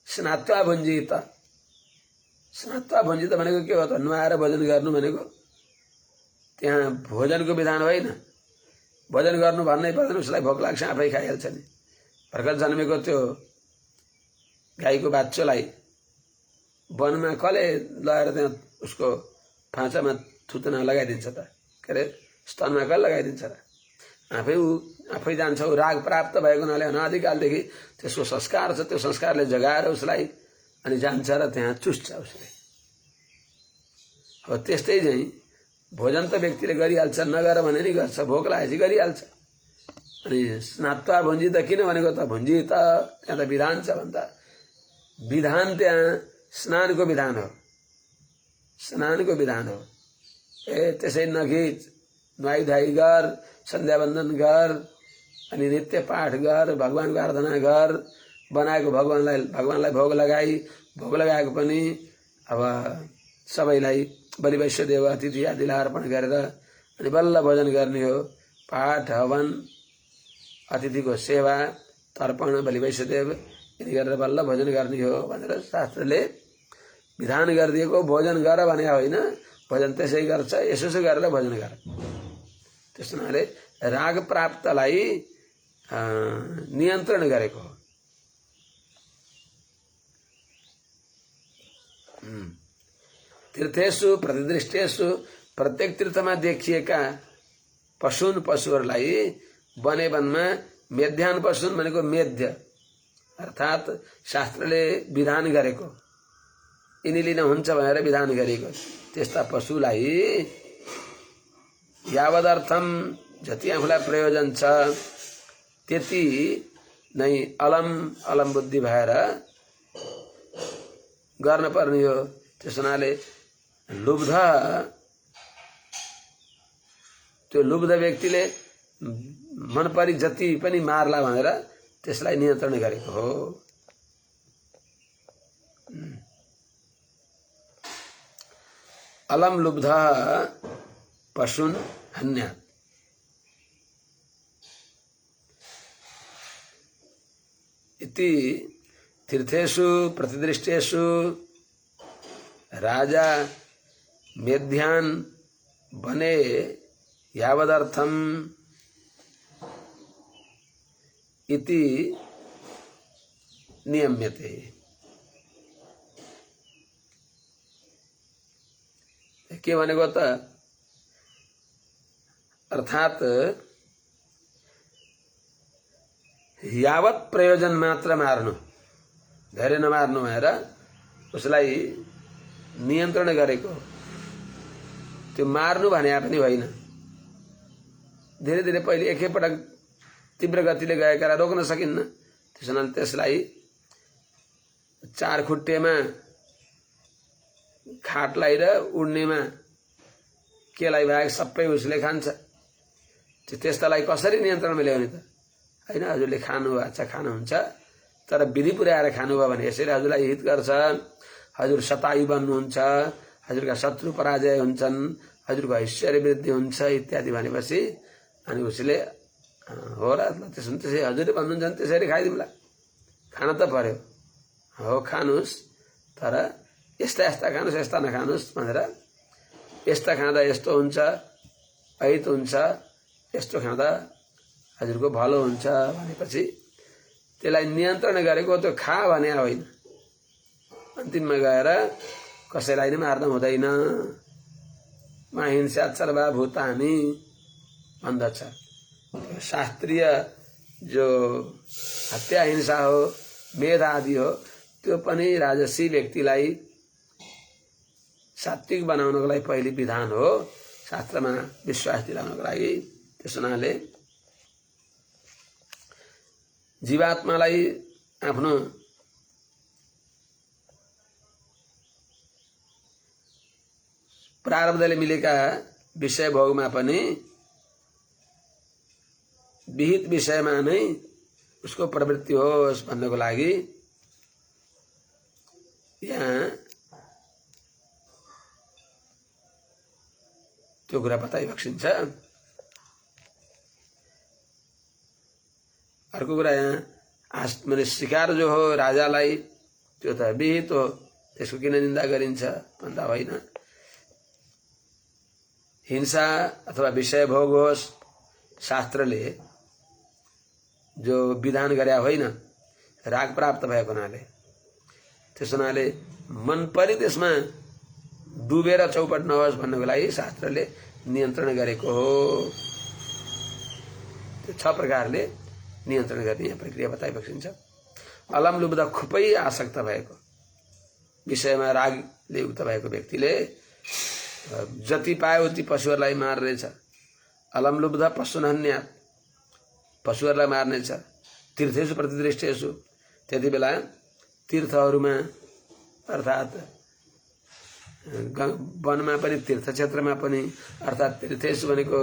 स्नात्वा भुञ्जित। स्नात्वा भुञ्जित भनेको के हो त? नुहाएर भोजन गर्नु भनेको। त्यहाँ भोजनको विधान होइन, भोजन गर्नु भन्नै पर्दैन, उसलाई भोक लाग्छ आफै खाइहाल्छ नि। भर्खर जन्मेको त्यो गाईको बाच्छोलाई वनमा कसले लगाएर त्यहाँ उसको फाँचामा थुतना लगाइदिन्छ त? के अरे स्तनमा कसले लगाइदिन्छ र? आफै जान्छ। ऊ राग प्राप्त भएको हुनाले अनादिकालदेखि त्यसको संस्कार छ, त्यो संस्कारले जगाएर उसलाई अनि जान्छ र त्यहाँ चुस्छ उसले। अब त्यस्तै चाहिँ भोजन त व्यक्तिले गरिहाल्छ, नगर भने नि गर्छ, भोक लागेपछि गरिहाल्छ। अनि स्नात्वा भुञ्जित किन भनेको त? भुञ्जित त्यहाँ त विधान छ भन्दा विधान त्यहाँ स्नानको विधान हो, स्नानको विधान हो। त्यसै नखिच, नुहाई धुवाई गर, सन्ध्या वन्दन गर, अनि नित्य पाठ गर, भगवानको आराधना गर, बनाएको भगवानलाई भोग लगाएको पनि अब सबैलाई बलि वैश्यदेव अतिथि आदिलाई अर्पण गरेर अनि बल्ल भोजन गर्ने हो। पाठ हवन अतिथिको सेवा तर्पण बलि वैश्यदेव यदि गरेर बल्ल भोजन गर्ने हो भनेर शास्त्रले विधान गरिदिएको। भोजन गर भने होइन, भोजन त्यसै गर्छ, यसो गरेर भोजन गर। त्यस्तो हुनाले राग प्राप्तलाई नियन्त्रण गरेको हो। तीर्थेषु प्रतिदृष्टेषु प्रत्येक तीर्थमा देखिएका पशुहरूलाई वने वनमा मेध्यान पशुन भनेको मेध्य अर्थात् शास्त्रले विधान गरेको, यिनीले नहुन्छ भनेर विधान गरेको त्यस्ता पशुलाई यावदर्थम जति आफूलाई प्रयोजन छ त्यति नै अलम बुद्धि भएर गर्न पर्ने हो। त्यस हुनाले त्यो लुब्ध व्यक्तिले मन परी जति पनि मार्ला भनेर त्यसलाई नियन्त्रण गरेको हो। अलम लुब्धा पशुन हन्यात्। इति तीर्थेषु प्रतिदृष्टेषु राजा मेध्यान बने यावदर्थम इति नियम्यते। के भनेको त अर्थात यावत प्रयोजन मात्र मार्नु, धेरै नमार्नु भएर उसलाई नियन्त्रण गरेको। त्यो मार्नु भने पनि होइन, धेरै धेरै पहिले एकैपटक तीव्र गतिले गएका रोक्न सकिन्न। त्यसैले त्यसलाई चार खुट्टेमा खाटलाई र उड्नेमा केलाई बाहेक सबै उसले खान्छ। त्यस्तालाई कसरी नियन्त्रणमा ल्याउने त? हैन, हजुरले खानु भएको छ खानुहुन्छ, तर विधि पुर्याएर खानुभयो भने यसरी हजुरलाई हित गर्छ, हजुर शतायु बन्नुहुन्छ, हजुरका शत्रु पराजय हुन्छन्, हजुरको ऐश्वर्य वृद्धि हुन्छ इत्यादि भनेपछि अनि उसले हो र त्यसो त्यसै हजुरले भन्नुहुन्छ भने त्यसरी खाइदिउँला, खान त पर्यो, हो खानुहोस्, तर यस्ता यस्ता खानुहोस् यस्ता नखानुहोस् भनेर, यस्ता खाँदा यस्तो हुन्छ, अहित हुन्छ, यस्तो खाँदा हजुरको भलो हुन्छ भनेपछि त्यसलाई नियन्त्रण गरेको। त्यो खा भने होइन, अन्तिममा गएर कसैलाई नै मार्न हुँदैन। हिंसा सर्वा भूतानि भन्दछ। शास्त्रीय जो हत्या हिंसा हो, मेध आदि हो, त्यो पनि राजसी व्यक्तिलाई सात्विक बनाउनको लागि पहिले विधान हो, शास्त्रमा विश्वास दिलाउनको लागि। त्यस हुनाले जीवात्मालाई आफ्नो प्रारब्धले मिलेका विषय भोगमा पनि विहित विषयमा नै उसको प्रवृत्ति होस् भन्नको लागि यहाँ त्यो कुरा बताइबक्सिन्छ। अर्को कुरा यहाँ माने शिकार जो हो राजालाई, त्यो त विहित हो, त्यसको किन निन्दा गरिन्छ भन्दा होइन। हिंसा अथवा विषय भोग होस्, शास्त्रले जो विधान गरे होइन, राग प्राप्त भएको हुनाले, त्यस हुनाले मन परि त्यसमा डुबेर चौपट नहोस् भन्नको लागि शास्त्रले नियन्त्रण गरेको हो। त्यो 6 प्रकारले नियन्त्रण गर्ने यहाँ प्रक्रिया बताइबक्सिन्छ। अलम लुब्धा खुबै आसक्त भएको, विषयमा रागले युक्त भएको व्यक्तिले जति पायो उति पशुहरूलाई मार्नेछ। अलम लुब्धा पशुन हन्यात्, पशुहरूलाई मार्नेछ। तीर्थेषु प्रतिदृष्टेषु, त्यति बेला तीर्थहरूमा अर्थात वनमा पनि तीर्थ क्षेत्रमा पनि, अर्थात तीर्थेषु भनेको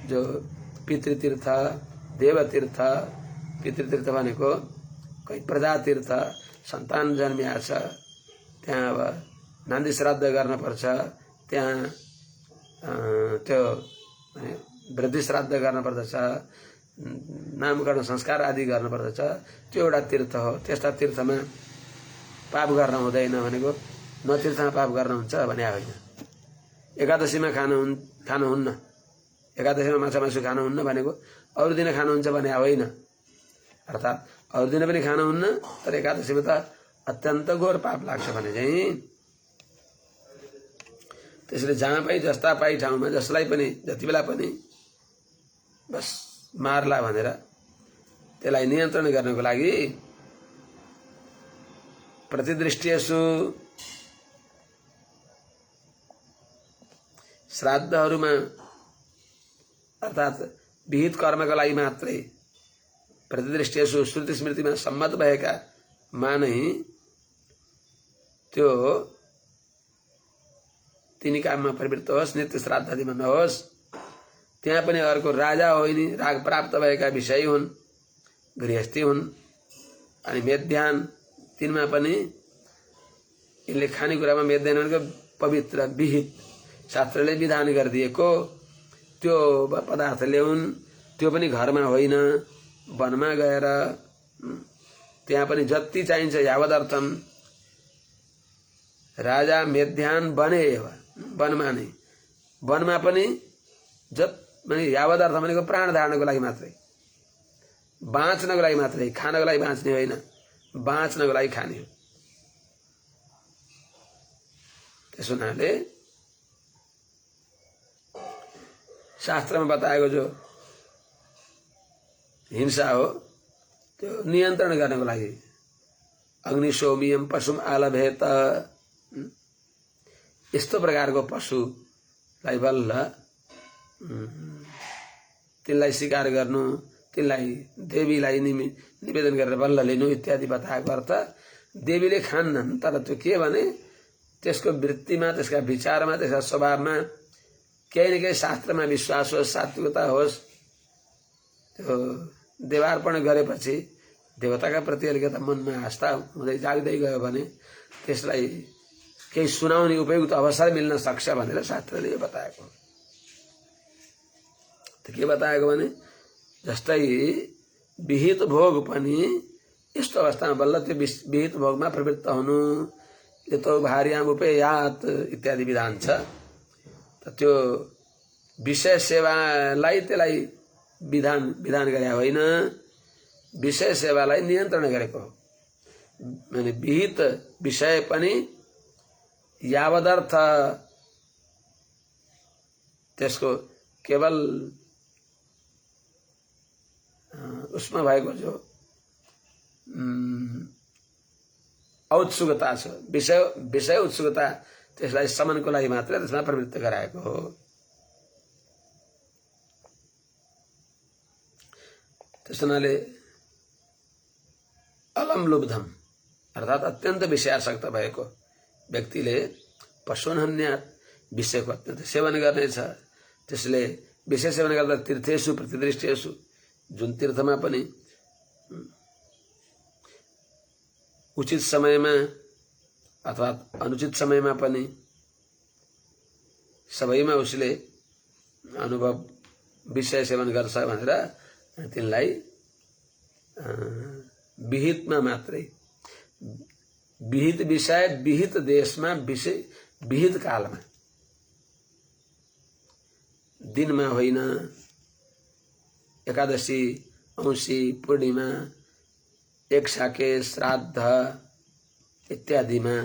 जो पितृतीर्थ, देवतीर्थ, पितृतीर्थ भनेको कहीँ प्रजातीर्थ, सन्तान जन्मिया छ त्यहाँ अब नान्दी श्राद्ध गर्नुपर्छ, त्यहाँ त्यो वृद्धि श्राद्ध गर्नुपर्दछ, नामकरण संस्कार आदि गर्नुपर्दछ, त्यो एउटा तीर्थ हो। त्यस्ता तीर्थमा पाप गर्न हुँदैन भनेको न तीर्थमा पाप गर्न हुन्छ भने होइन। एकादशीमा खानुहुन्न, एकादशीमा माछा मासु खानुहुन्न भनेको अरू दिन खानुहुन्छ भने होइन। अर्थात अरू दिन पनि खानुहुन्न, तर एकादशीमा त अत्यन्त घोर पाप लाग्छ भने चाहिँ त्यसले जहाँ पाइ जस्ता पाइ ठाउँमा जसलाई पनि जति बेला पनि बस मार्ला भनेर त्यसलाई नियन्त्रण गर्नको लागि प्रतिदृष्टियसु श्राद्धहरूमा अर्थात विहित कर्मका लागि मात्रै प्रतिदृष्टियसु श्रुति स्मृतिमा सम्मत भएका मा नै त्यो तिनी काममा प्रवृत्त होस्, नित्य श्राद्ध आदिमा नहोस्। त्यहाँ पनि अर्को राजा होइन, राग प्राप्त भएका विषय हुन्, गृहस्थी हुन्, अनि मेध्यान, तिनमा पनि यिनले खानेकुरामा मेध्यान भनेको पवित्र विहित शास्त्रले विधान गरिदिएको त्यो पदार्थ ल्याउन्, त्यो पनि घरमा होइन वनमा गएर त्यहाँ पनि जति चाहिन्छ यावदर्थम राजा मेध्यान बने वनमा नै, वनमा पनि माने यावदर्थ भनेको प्राण धारणको लागि मात्रै, बाँच्नको लागि मात्रै, खानको लागि बाँच्ने होइन, बाँच्नको लागि खाने हो। त्यसो हुनाले शास्त्रमा बताएको जो हिंसा हो त्यो नियन्त्रण गर्नको लागि अग्निशोमियम पशुम आलभेत, यस्तो प्रकारको पशुलाई बल्ल तिनलाई शिकार गर्नु, तिनलाई देवीलाई निवेदन गरेर बल्ल लिनु इत्यादि बताएको अर्थ देवीले खान्नन्, तर त्यो के भने त्यसको वृत्तिमा, त्यसका विचारमा, त्यसका स्वभावमा केही न केही शास्त्रमा विश्वास होस्, सात्विकता होस्। त्यो देवार्पण गरेपछि देवताका प्रति अलिकति मनमा आस्था हुँदै जाग्दै गयो भने त्यसलाई केही सुनाउने उपयुक्त अवसर मिल्न सक्छ भनेर शास्त्रले यो बताएको। त्यो के बताएको भने जस्तै विहित भोग पनि यस्तो अवस्थामा बल्ल त्यो विहित भोगमा प्रवृत्त हुनु, यतो भार्याम उपेयात इत्यादि विधान छ। त्यो विषय सेवालाई त्यसलाई विधान गरे होइन, विषय सेवालाई नियन्त्रण गरेको हो। माने विहित विषय पनि यावदर्थ त्यसको केवल उसमा भएको जो औत्सुकता छ, विषय उत्सुकता, त्यसलाई समनको लागि मात्र त्यसमा प्रवृत्त गराएको हो। त्यसनाले अलम लुब्धम अर्थात अत्यन्त विषयासक्त भएको व्यक्तिले पशुन हन्यात, विषयको अत्यन्त सेवन गर्नेछ। त्यसले विषय सेवन गर्दा तीर्थेषु प्रतिदृष्टेषु, जुन तीर्थमा पनि उचित समयमा अथवा अनुचित समयमा पनि सबैमा उसले अनुभव विषय सेवन गर्छ भनेर तिनलाई विहितमा मात्रै, विहित विषय विहित देशमा, विषय विहित कालमा, दिनमा होइन, एकादशी, औँसी, पूर्णिमा, एक साके, श्राद्ध इत्यादिमा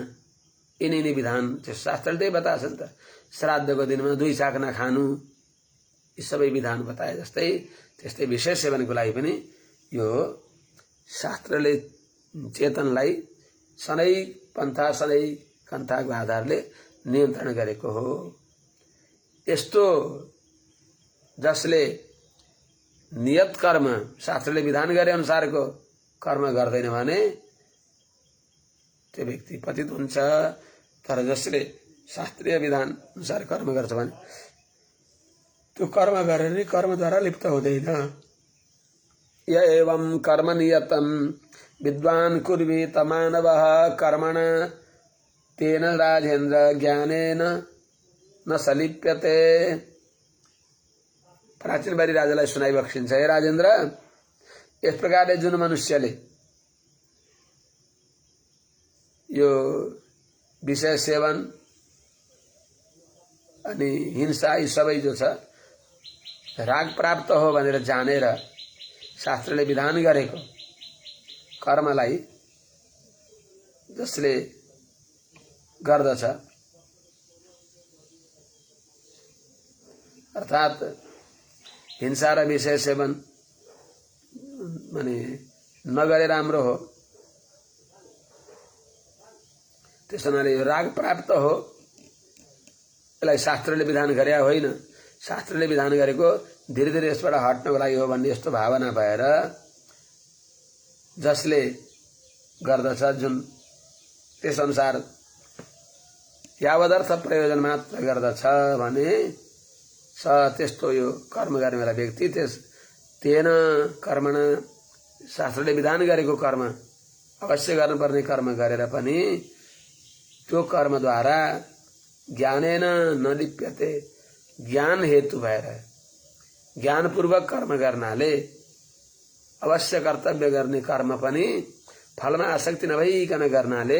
यिनी विधान शास्त्रले त्यही बताएछ नि त। श्राद्धको दिनमा 2 साक नखानु, यी सबै विधान बताए जस्तै त्यस्तै विषय सेवनको लागि पनि यो शास्त्रले चेतनलाई सधैँ पन्था सधैँ कन्थाको आधारले नियन्त्रण गरेको हो। यस्तो जसले नियत कर्म, शास्त्रले विधान गरे अनुसारको कर्म गर्दैन भने त्यो व्यक्ति पतित हुन्छ। तर जसले शास्त्रीय विधान अनुसार कर्म गर्छ भने त्यो कर्म गरेर नै कर्मद्वारा लिप्त हुँदैन। य एवं कर्म नियतम विद्वान कुर्वीत मानवः कर्मण तेन राजेन्द्र ज्ञानेन न सलिप्यते। प्राचीनबारी राजालाई सुनाइ बक्सिन्छ, हे राजेन्द्र, यस प्रकारले जुन मनुष्यले यो विषय सेवन अनि हिंसा यी सबै जो छ राग प्राप्त हो भनेर जानेर शास्त्रले विधान गरेको कर्मलाई जसले गर्दछ, अर्थात हिंसा र विषय सेवन माने नगरे राम्रो हो। त्यसो हुनाले यो राग प्राप्त हो, यसलाई शास्त्रले विधान गरे होइन, शास्त्रले विधान गरेको धीरे धीरे यसबाट हट्नको लागि हो भन्ने यस्तो भावना भएर जसले गर्दछ, जुन त्यसअनुसार यावदर्थ प्रयोजन मात्र गर्दछ भने त्यस्तो यो कर्म गर्ने वाला व्यक्ति तेन कर्मण, शास्त्रले विधान गरेको कर्म, अवश्य गर्नुपर्ने कर्म गरेर पनि त्यो कर्मद्वारा ज्ञानेन न लिप्यते, ज्ञान हेतु भएर ज्ञानपूर्वक कर्म गर्नाले अवश्य कर्तव्य गर्ने कर्म पनि फलमा आसक्ति नभइकन गर्नाले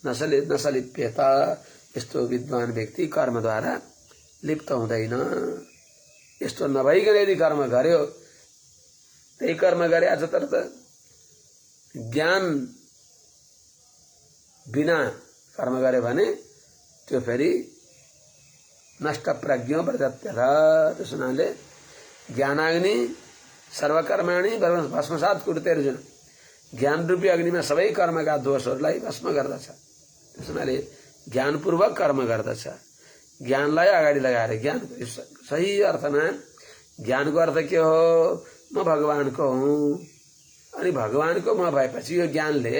नसलिप्यत। यस्तो विद्वान व्यक्ति कर्मद्वारा लिप्त हुँदैन। यस्तो नभइकन यदि कर्म गर्यो, त्यही कर्म गरे आज तर त ज्ञान बिना कर्म गर्यो भने त्यो फेरि नष्ट प्रज्ञो प्रदत्य था। त्यस हुनाले ज्ञानाग्नि सर्वकर्माणि भस्मसात कुरुते अर्जुन, ज्ञान रूपी अग्निमा सबै कर्मका दोषहरूलाई भस्म गर्दछ। त्यस हुनाले ज्ञानपूर्वक कर्म गर्दछ। ज्ञानलाई अगाडि लगाएर ज्ञान सही अर्थमा ज्ञानको अर्थ के हो? म भगवानको हुँ। अनि भगवानको म भएपछि यो ज्ञानले,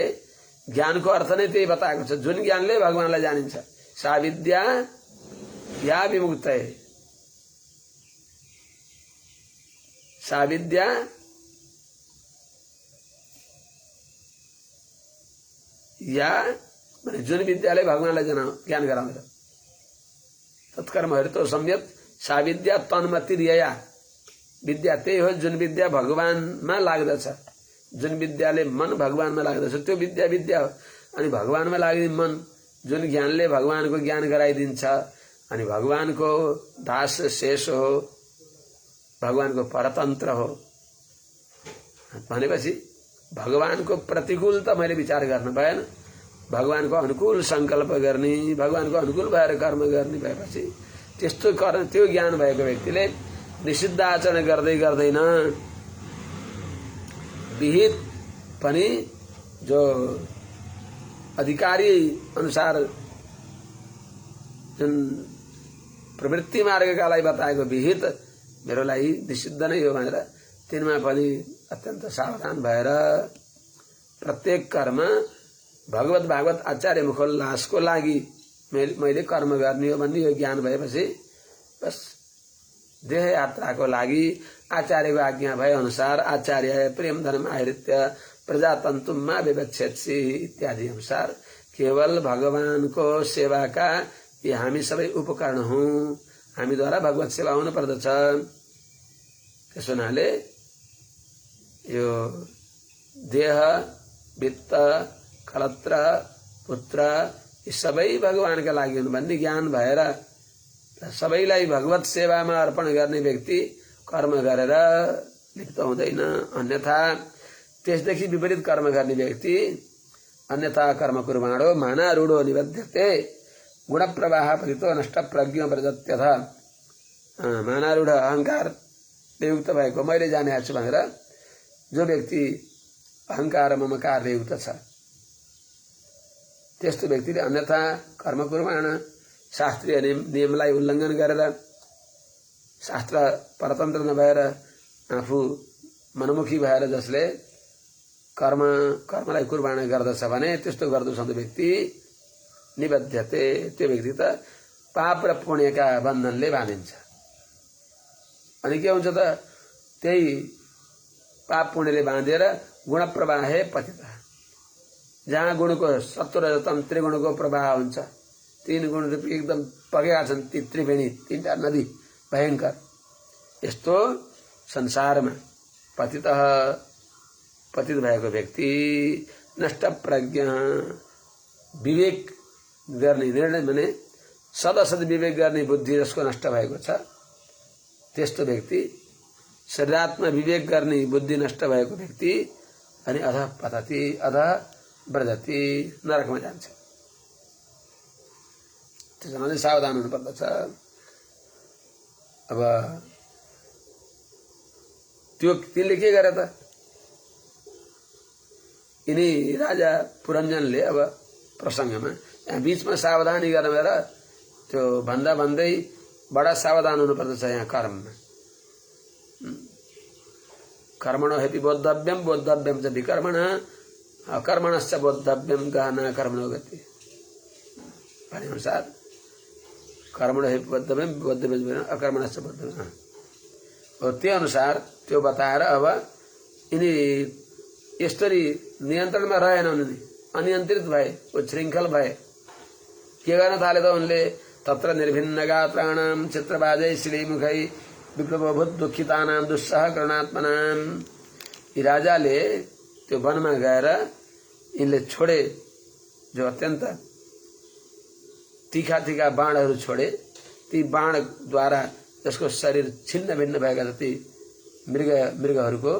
ज्ञानको अर्थ नै त्यही बताएको छ। जुन ज्ञानले भगवानलाई जानिन्छ, सा विद्या या विमुक्तये, सा विद्या या माने जुन विद्याले भगवानलाई ज्ञान गराउँछ, तत्कर्महरू त सम्यक सा विद्या तन्मतिर्यया, विद्या त्यही हो जुन विद्या भगवानमा लाग्दछ। जुन विद्याले मन भगवानमा लाग्दछ त्यो विद्या विद्या हो। अनि भगवानमा लाग्ने मन, जुन ज्ञानले भगवानको ज्ञान गराइदिन्छ, अनि भगवानको दास शेष हो, भगवानको परतन्त्र हो भनेपछि भगवानको प्रतिकूल त मैले विचार गर्न भएन। भगवानको अनुकूल संकल्प गर्ने, भगवानको अनुकूल भएर कर्म गर्ने भएपछि त्यस्तो कर्म, त्यो ज्ञान भएको व्यक्तिले निषिद्ध आचरण गर्दै गर्दैन। विहित पनि जो अधिकारी अनुसार जुन प्रवृत्ति मार्गकालाई बताएको विहित मेरो लागि निषिद्ध नै हो भनेर तिनमा पनि अत्यन्त सावधान भएर प्रत्येक कर्म भगवत भागवत आचार्य मुखोल्लासको लागि मैले कर्म गर्ने हो भन्ने यो ज्ञान भएपछि बस देह यात्राको लागि आचार्यको आज्ञा भए अनुसार आचार्य प्रेम धर्म आयुर्त्य प्रजातन्तुमा विवक्षेत्सी इत्यादि अनुसार केवल भगवानको सेवाका ये हामी सबै उपकरण हौं। हामीद्वारा भगवत सेवा हुनु पर्दछ। त्यसो हुनाले यो देह, वित्त, कलत्र, पुत्र यी सबै भगवानका लागि हुन् भन्ने ज्ञान भएर सबैलाई भगवत सेवामा अर्पण गर्ने व्यक्ति कर्म गरेर लिप्त हुँदैन। अन्यथा त्यसदेखि विपरीत कर्म गर्ने व्यक्ति अन्यथा कर्म कुर्वाणो मानारूढो निबध्यते गुण प्रवाह परितो नष्ट प्रज्ञो प्रदत्यथ। मानारूढ अहंकारले युक्त भएको मैले जाने छु भनेर जो व्यक्ति अहंकार ममकारले युक्त छ त्यस्तो व्यक्तिले अन्यथा कर्म कुर्वाण शास्त्रीय नियमलाई उल्लङ्घन गरेर शास्त्र परतन्त्र नभएर आफू मनमुखी भएर जसले कर्मलाई कुर्बान गर्दछ भने त्यस्तो गर्दछ व्यक्ति निबद्धते, त्यो व्यक्ति त पाप र पुण्यका बन्धनले बाँधिन्छ। अनि के हुन्छ त त्यही पाप पुण्यले बाँधेर गुण प्रवाहे पतित, जहाँ गुणको सत्व रजतम त्रिगुणको प्रवाह हुन्छ, तीन गुण रूपी एकदम पगेका छन् ती त्रिवेणी, तीनटा नदी भयंकर, यस्तो संसारमा पतित भएको व्यक्ति नष्ट प्रज्ञ, विवेक गर्ने निर्णय भने सदसद विवेक गर्ने बुद्धि जसको नष्ट भएको छ त्यस्तो व्यक्ति, शरीरात्मा विवेक गर्ने बुद्धि नष्ट भएको व्यक्ति अनि अध पतति, अध व्रजति, नरकमा जान्छ। त्यसैले सावधान हुनुपर्दछ। अब त्यो तिनले के गरे त? यिनी राजा पुरञ्जनले अब प्रसंगमा यहाँ बीचमा सावधानी गरेर त्यो भन्दा भन्दै बडा सावधान हुनुपर्दछ। यहाँ कर्ममा कर्मणो हेपि बोद्धव्यम, बोद्धव्यम च विकर्मण, अकर्मणश्च बोद्धव्यम, गहना कर्मणो गति भने अनुसार कर्मणो हेपि बोद्धव्यम, बोद्धव्यम अकर्मणश्च बोद्धव्यम हो। त्यो अनुसार त्यो बताएर अब यिनी यसरी नियन्त्रणमा रहेन, उनले अनियन्त्रित भए, उच्छृङ्खल भए। के गर्न थाले त उनले? त तत्र निर्भिन्न गात्राणाम चित्रबाजै श्रीमुखै विप्लवभूत दुखितानाम दुस्सह करुणात्मनाम। यी राजाले त्यो वनमा गएर यिनले छोडे जो अत्यन्त तीखा तीखा बाणहरू छोडे। ती बाणद्वारा जसको शरीर छिन्न भिन्न भएका जति मृगहरूको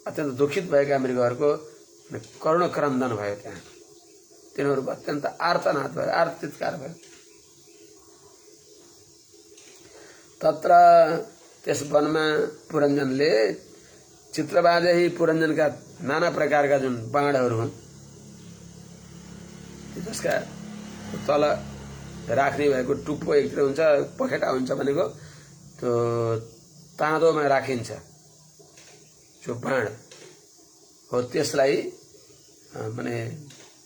अत्यन्त दुखित भएका मृगहरूको करुणक्रन्दन भयो। त्यहाँ तिनीहरूको अत्यन्त आर्तनाद भयो, आर्तचित्कार भयो। तत्र त्यस वनमा पुरञ्जनले चित्रबाजे पुरञ्जनका नाना प्रकारका जुन बाणहरू हुन् जसका तल राख्ने भएको टुप्पो एकतिर हुन्छ, पखेटा हुन्छ भनेको त्यो ताँदोमा राखिन्छ जो बाण हो, त्यसलाई माने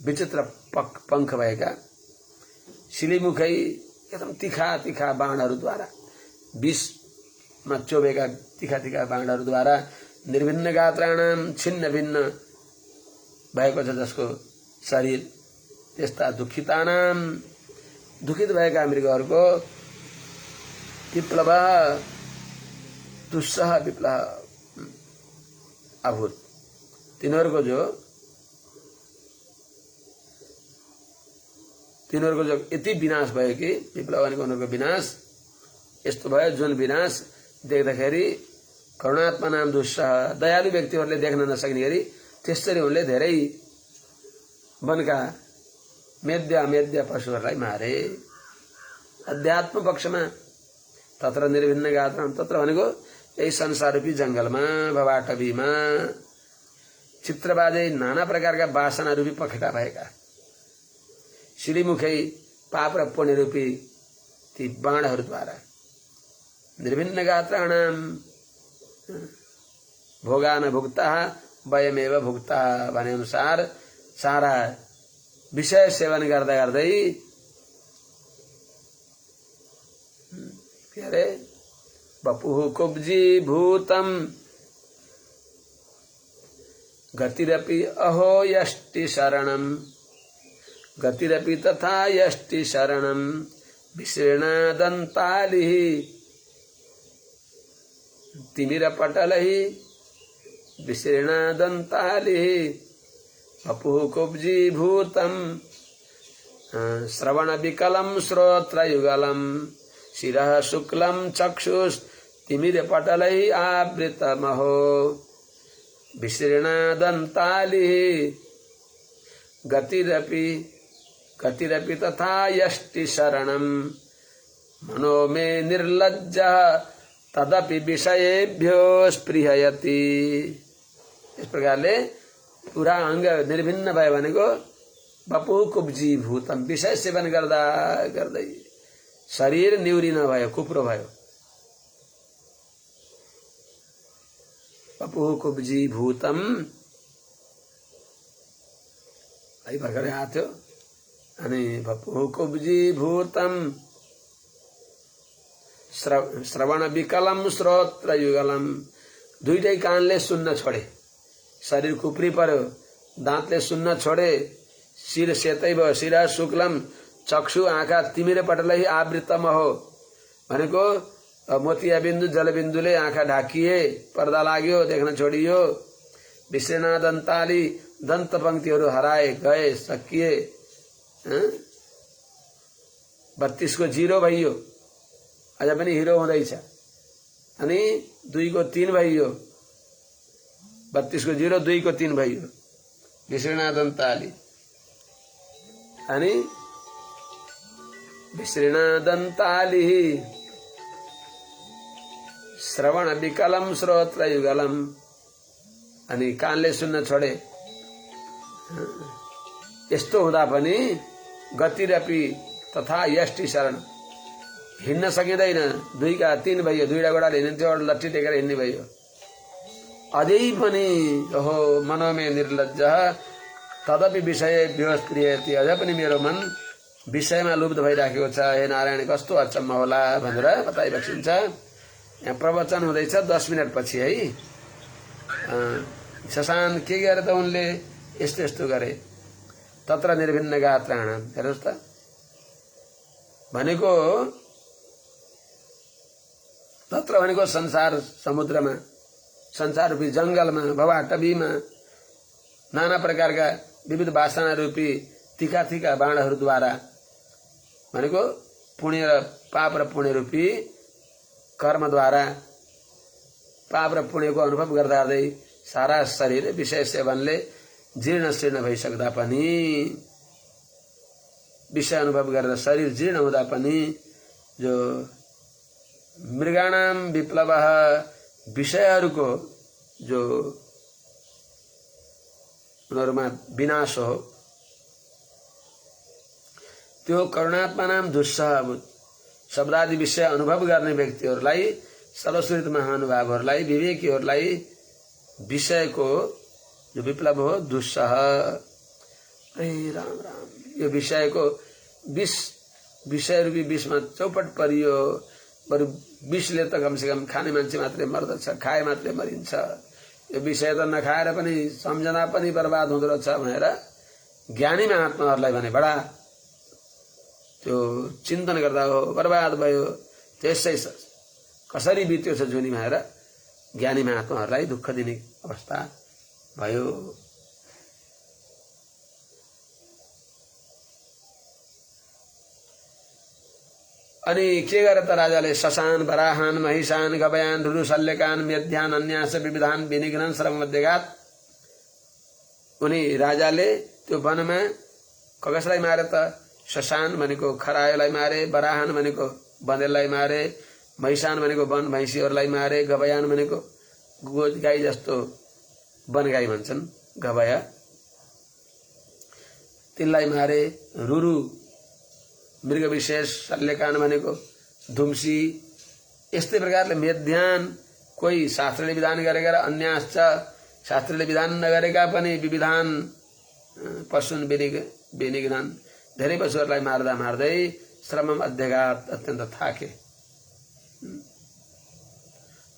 विचित्र पंख भएका शिलीमुखै एकदम तीखा तीखा बाणहरूद्वारा, विषमा चोबेका तीखा तीखा बाणहरूद्वारा निर्भिन्न गात्राणाम छिन्न भिन्न भएको छ जसको शरीर, त्यस्ता दुखितानाम दुखित भएका मृगहरूको विप्लव दुस्सह विप्लव अभूत। तिनीहरूको जो यति विनाश भयो कि विप्लव भनेको उनीहरूको विनाश यस्तो भयो जुन विनाश देख्दाखेरि करुणात्मा नाम दुस्सह दयालु व्यक्तिहरूले देख्न नसक्ने गरी त्यसरी उनले धेरै वनका मेद्य अमेद्य पशुहरूलाई मारे। अध्यात्म पक्षमा तत्र निर्भिन्न गात्राम, तत्र भनेको यही संसाररूपी जंगलमा भवाटवीमा चित्रबाजै नाना प्रकारका वासना रूपी पखेटा भएका शिलीमुखै पाप र पुण्य रूपी ती बाणहरूद्वारा निर्भिन्न गात्राणाम भोगान भुक्ता वयमेव भुक्ता भने अनुसार सारा विषय सेवन गर्दा गर्दै के अरे बपुः कुब्जी भूतम गतिरपि अहो यष्टि शरणम गतिरपि तथा यष्टि शरणम विशीर्णदन्तालिः तिमिरपटलैः विशीर्णदन्तालिः बपुः कुब्जी भूतम श्रवणविकलं श्रोत्रयुगलं शिरः शुक्लं चक्षुस्तिमिरपटलैः आवृतमहो विशीर्णदन्तालिः गतिरपि तथा यष्टि शरणं मनो मे निर्लज्जः तदपि विषयेभ्यो स्पृहयति। इस प्रकारले पूरा अंग निर्भिन्न भयो भनेको बपुः कुब्जी भूतम, विषय सेवन गर्दा गर्दै शरीर निउरी नभयो, कुप्रो भयो। बपुः कुब्जी भूतम आई भर्खरै आएको थियो। अनि बपुः कुब्जी भूतम श्रवण विकलम श्रोत्र युगलम, दुईटै कानले सुन्न छोडे, शरीर कुप्री पर्यो, दाँतले सुन्न छोडे, शिर सेतै भयो, शिरा शुक्लम चक्षु आँखा तिमिर पटलै आवृतम हो भनेको मोतिया बिन्दु जलबिन्दुले आँखा ढाकिए, पर्दा लाग्यो, देख्न छोडियो। विशीर्ण दन्ताली, दन्त पंक्तिहरू हराए गए, सकिए। 32 को 0 भइयो, अझ पनि हिरो हुँदैछ। अनि 2 को 3 भइयो, 32 को 0 2 को 3 भइयो। विशीर्ण दन्ताली अनि विशीर्ण दन्ताली श्रवण विकलम श्रोत्र युगलम, अनि कानले सुन्न छोडे। यस्तो हुँदा पनि गतिरपि तथा यष्टि शरण, हिँड्न सकिँदैन। 2 का 3 भइयो, 2 गोडाले हिँड्थ्यो, लट्ठी टेकेर हिँड्ने भइयो। अझै पनि ओहो मनो मे निर्लज्ज तदपि विषय स्पृहयति, अझ पनि मेरो मन विषयमा लुब्ध भइराखेको छ। हे नारायण, कस्तो अचम्म होला भनेर बताइबक्सिन्छ। यहाँ प्रवचन हुँदैछ 10 मिनट पछि है। शशान के गरे त उनले यस्तो यस्तो गरे। तत्र निर्भिन्न गात्राणाम, हेर्नुहोस् त भनेको तत्र भनेको संसार समुद्रमा, संसार रूपी जंगलमा, भवाटवीमा नाना प्रकारका विविध वासना रूपी तीखा तीखा बाणहरूद्वारा भनेको पुण्य र पाप र पुण्य रूपी कर्मद्वारा पाप र पुण्यको अनुभव गर्दा गर्दै सारा शरीर विषय सेवनले जीर्ण शीर्ण भइसक्दा पनि, विषय अनुभव गरेर शरीर जीर्ण हुँदा पनि जो मृगाणाम विप्लव विषयहरूको जो उनीहरूमा विनाश हो, त्यो करुणात्मा नाम दुस्सह शब्दादि विषय अनुभव गर्ने व्यक्तिहरूलाई, सर्वश्रुत महानुभावहरूलाई, विवेकीहरूलाई विषयको जो विप्लव हो दुस्सह। हे राम राम, यो विषयको विषय रूपी विषमा चौपट परियो। बरु विषले त कमसेकम खाने मान्छे मात्रै मर्दछ, खाए मात्रै मरिन्छ। यो विषय त नखाएर पनि सम्झना पनि बर्बाद हुँदो रहेछ भनेर ज्ञानी महात्माहरूलाई भने बडा त्यो चिन्तन गर्दा हो बर्बाद भयो, त्यसै कसरी बित्यो छ जुनी भनेर ज्ञानी महात्माहरूलाई दुःख दिने अवस्था भयो। अनि के गरे त राजाले? शशान वराहान महिषान गवयान रुरु शल्यकान मेध्यान अन्यास विविधान विनिघ्नन श्रम मध्यघात। उनी राजाले त्यो वनमा कसलाई मारे त? शशान भनेको खरायोलाई मारे, वराहान भनेको बँदेललाई मारे, महिषान भनेको वन भैँसीहरूलाई मारे, गवयान भनेको गाई जस्तो वन गाई भन्छन् गवया, तिनलाई मारे। रुरु मृग विशेष, शल्यकान भनेको धुम्सी। यस्तै प्रकारले मेध्यान कोही शास्त्रले विधान गरेका र अन्याश्च शास्त्रले विधान नगरेका पनि विविधान पशुन विनिघ्नन, धेरै पशुहरूलाई मार्दा मार्दै श्रमम अध्यघात अत्यन्त थाके।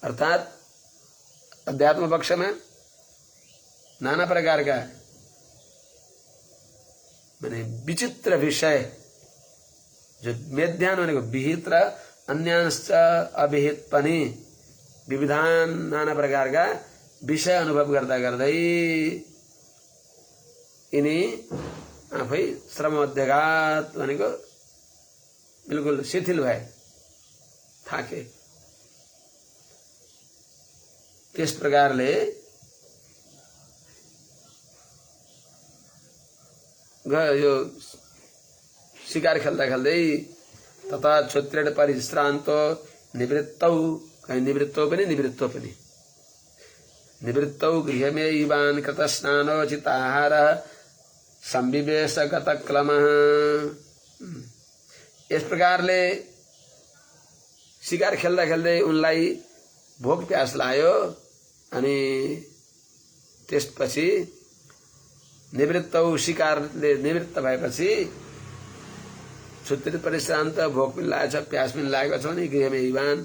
अर्थात अध्यात्म पक्षमा नाना प्रकारका माने विचित्र विषय, जो मेध्यान भनेको विहित र अन्यांश अविहित पनि विविधान नाना प्रकारका विषय अनुभव गर्दा गर्दै यिनी आफै श्रम अध्यघात भनेको बिल्कुल शिथिल भए, थाके। त्यस प्रकारले यो शिकार खेल्दा खेल्दै तथा क्षत्रेण परिश्रान्तो निवृत्तौ, कहीं निवृत्तौ पनि निवृत्तौ गृहमे युवान कृतस्नानो चिताहार संविवेश गतक्लमः। यस प्रकारले शिकार खेल्दा खेल्दै उनलाई भोक प्यास लाग्यो। अनि त्यसपछि निवृत्तौ, शिकारले निवृत्त भएपछि क्षत्रिय परिश्रान्त, भोक पनि लागेको छ, प्यास पनि लागेको छ भने गृहमे युवान,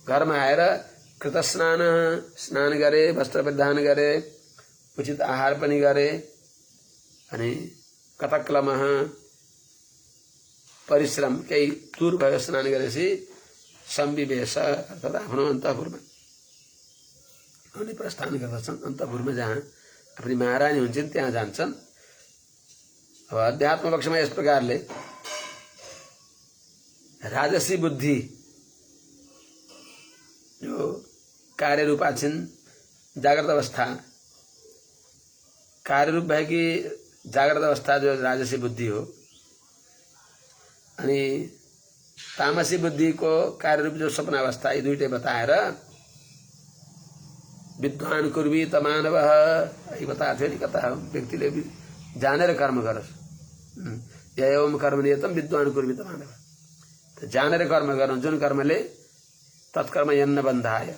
घरमा आएर कृतस्नान, स्नान गरे, वस्त्र परिधान गरे, उचित आहार पनि गरे। अनि कतक्लमः परिश्रम केही दूर भयो स्नान गरेपछि संविवेश अर्थात आफ्नो अन्तःपुरमा उनी प्रस्थान गर्दछन्। अन्तःपुरमा जहाँ अपनी महारानी हुन्छन् त्यहाँ जान्छन्। अब अध्यात्म पक्षमा यस प्रकारले राजसी बुद्धि जो कार्यरूपा छिन्, जागृत अवस्था कार्यरूप भएकी जागृत अवस्था जो राजसी बुद्धि हो, अनि तामसी बुद्धि को कार्यरूप जो स्वप्न अवस्था, यी दुईटै बताएर विद्वान कुर्वी त मानव यही बताएको थियो नि कता व्यक्तिले जानेर कर्म गरोस्। एवं कर्म नियतम विद्वान कुर्वी त मानव, जानेर कर्म गर्नु, जुन कर्मले तत्कर्म यन्न बन्धाय,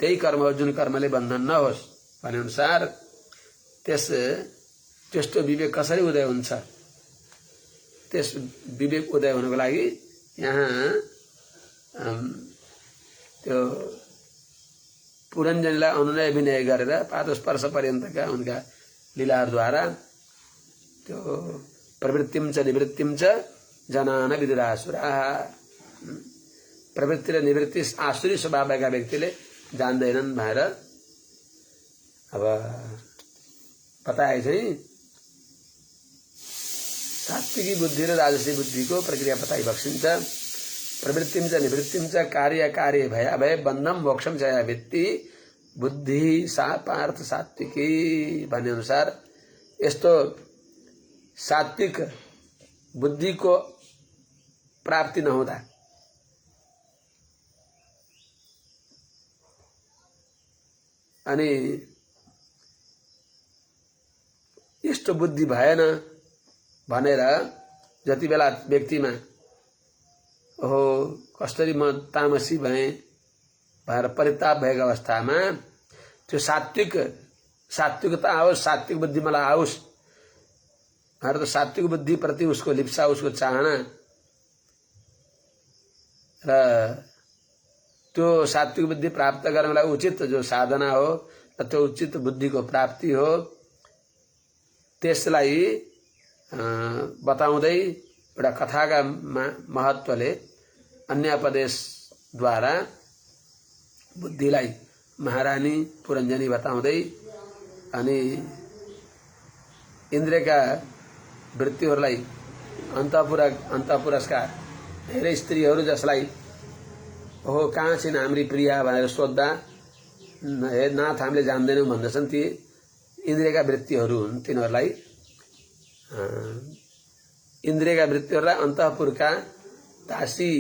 त्यही कर्म हो जुन कर्मले बन्धन नहोस् भने अनुसार त्यस्तो विवेक कसरी उदय हुन्छ? त्यस विवेक उदय हुनको लागि यहाँ त्यो पुरञ्जनीलाई अनुनय विनय गरेर पादस्पर्श पर्यन्तका उनका लीलाहरूद्वारा त्यो प्रवृत्तिम च निवृत्तिम च जनान विदुरासुराः। प्रवृत्ति र निवृत्ति आसुरी स्वभाव भएका व्यक्तिले जान्दैनन् भनेर अब बताए चाहिँ सात्विकी बुद्धि र राजसी बुद्धिको प्रक्रिया बताइ बक्सिन्छ। प्रवृत्तिम च निवृत्तिम च कार्य कार्य भय अभय बन्धम मोक्षम च व्यक्ति बुद्धि सा पार्थ सात्विकी भन्ने अनुसार यस्तो सात्विक बुद्धिको प्राप्ति नहुँदा अनि यस्तो बुद्धि भएन भनेर जति बेला व्यक्तिमा ओहो कसरी म तामसी भएँ भनेर परिताप भएको अवस्थामा त्यो सात्विकता आओस्, सात्विक बुद्धि मलाई आओस् भनेर त सात्विक बुद्धि प्रति उसको लिप्सा, उसको चाहना र त्यो सात्विक बुद्धि प्राप्त गर्नलाई उचित जो साधना हो र त्यो उचित बुद्धिको प्राप्ति हो, त्यसलाई बताउँदै एउटा कथाका महत्त्वले अन्यापदेशद्वारा बुद्धिलाई महारानी पुरञ्जनी बताउँदै अनि इन्द्रका वृत्तिहरूलाई अन्तःपुरस्का धेरै स्त्रीहरू जसलाई ओहो कहाँ छिन् हाम्री प्रिया भनेर सोद्धा हे नाथ हामीले जान्दैनौँ भन्दछन्, ती इन्द्रियका वृत्तिहरू हुन्। तिनीहरूलाई इन्द्रियका वृत्तिहरूलाई अन्तःपुरका दासी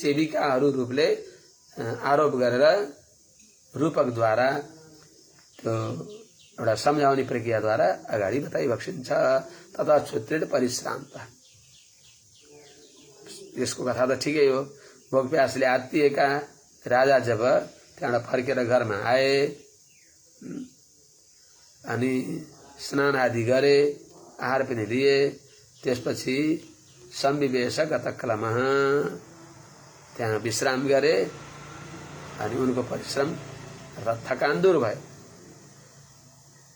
सेविकाहरू रूपले आरोप गरेर रूपकद्वारा त्यो एउटा सम्झाउने प्रक्रियाद्वारा अगाडि बताइबक्सिन्छ। तथा क्षुत्रेण परिश्रान्त। यसको कथा त ठिकै हो। भोक प्यासले आत्तिएका राजा जब त्यहाँबाट फर्केर घरमा आए अनि स्नान आदि गरे, आहार पनि लिए, त्यसपछि संविवेश गतक्लमः त्यहाँ विश्राम गरे अनि उनको परिश्रम र थकान दूर भयो।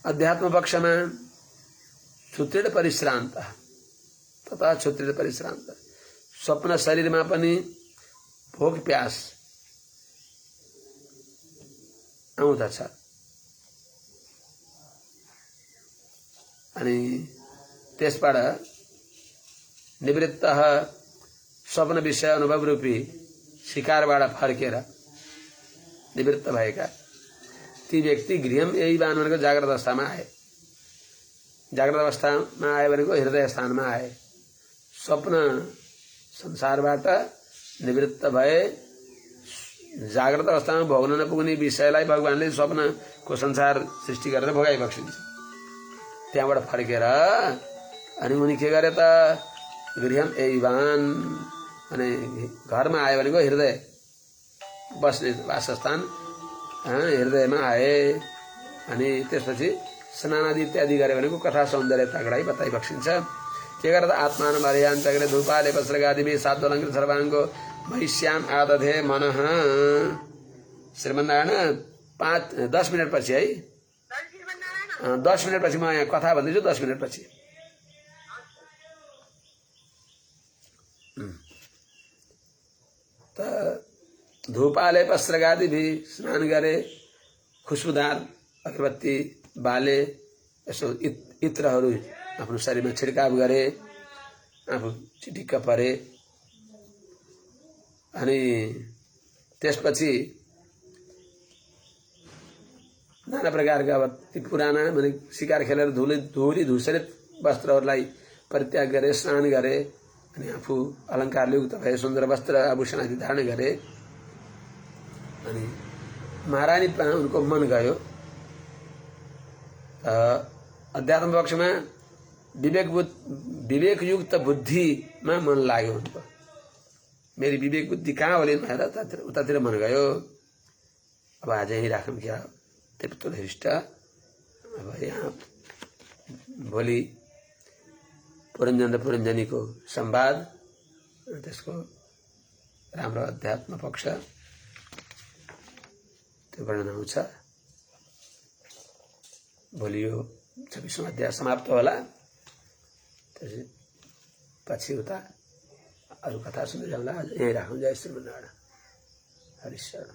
अध्यात्म पक्षमा क्षुत्रेण परिश्रान्त तथा क्षुत्रेण परिश्रान्त। स्वप्न शरीरमा पनि भोक प्यास आउँदछ अनि त्यसबाट निवृत्त स्वप्न विषय अनुभव रूपी शिकारबाट फर्केर निवृत्त भएका ती व्यक्ति गृहम यही बान भनेको जाग्रत अवस्थामा आए। जाग्रत अवस्थामा आए भनेको हृदय स्थानमा आए। स्वप्न संसारबाट निवृत्त भए। जाग्रत अवस्थामा भोग्न नपुग्ने विषयलाई भगवानले स्वप्नको संसार सृष्टि गरेर भोगाइबक्सिन्छ। त्यहाँबाट फर्केर अनि उनी के गरे त गृहम एवान अनि घरमा आयो भनेको हृदय बस्ने वासस्थान हृदयमा आए अनि त्यसपछि स्नान आदि इत्यादि गरे भनेको कथा सौन्दर्यतालाई बताइबक्सिन्छ। के गरेर आत्मान मर्याञ्चग्रे धूपाले वस्त्रगादिभिः सात्वलङ्कृत सर्वाङ्गो महिष्याम आदधे मनः। श्रीमन्नारायण 10 मिनट पछि है 10 मिनट पछि म यहाँ कथा भन्दैछु। 10 मिनट पछि त धूपाले वस्त्रगादिभिः स्नान गरे, खुशबुदार अगरबत्ती बाले, यसो इत्रहरू आफ्नो शरीरमा छिड्काव गरे, आफू चिटिक्क परे अनि त्यसपछि नाना प्रकारका अब ती पुराना माने शिकार खेलेर धुली धूसरित वस्त्रहरूलाई परित्याग गरे, स्नान गरे अनि आफू अलङ्कारले युक्त भए, सुन्दर वस्त्र आभूषण आदि धारण गरे अनि महारानीमा उनको मन गयो। अध्यात्म पक्षमा विवेकयुक्त बुद्धिमा मन लाग्यो उनको। मेरी विवेक बुद्धि कहाँ होली भनेर उतातिर मन गयो। अब आज यहीँ राखौँ क्या त्यस्तो हृष्ट। अब यहाँ भोलि पुरञ्जन र पुरञ्जनीको संवाद, त्यसको राम्रो अध्यात्म पक्ष त्यो वर्णन आउँछ। भोलि यो 26औं अध्याय समाप्त होला। पछि उता अरू कथा सुन्दै जाउँला। यहीँ राखौँ। जय श्रीमन्नारायण। हरिशरण।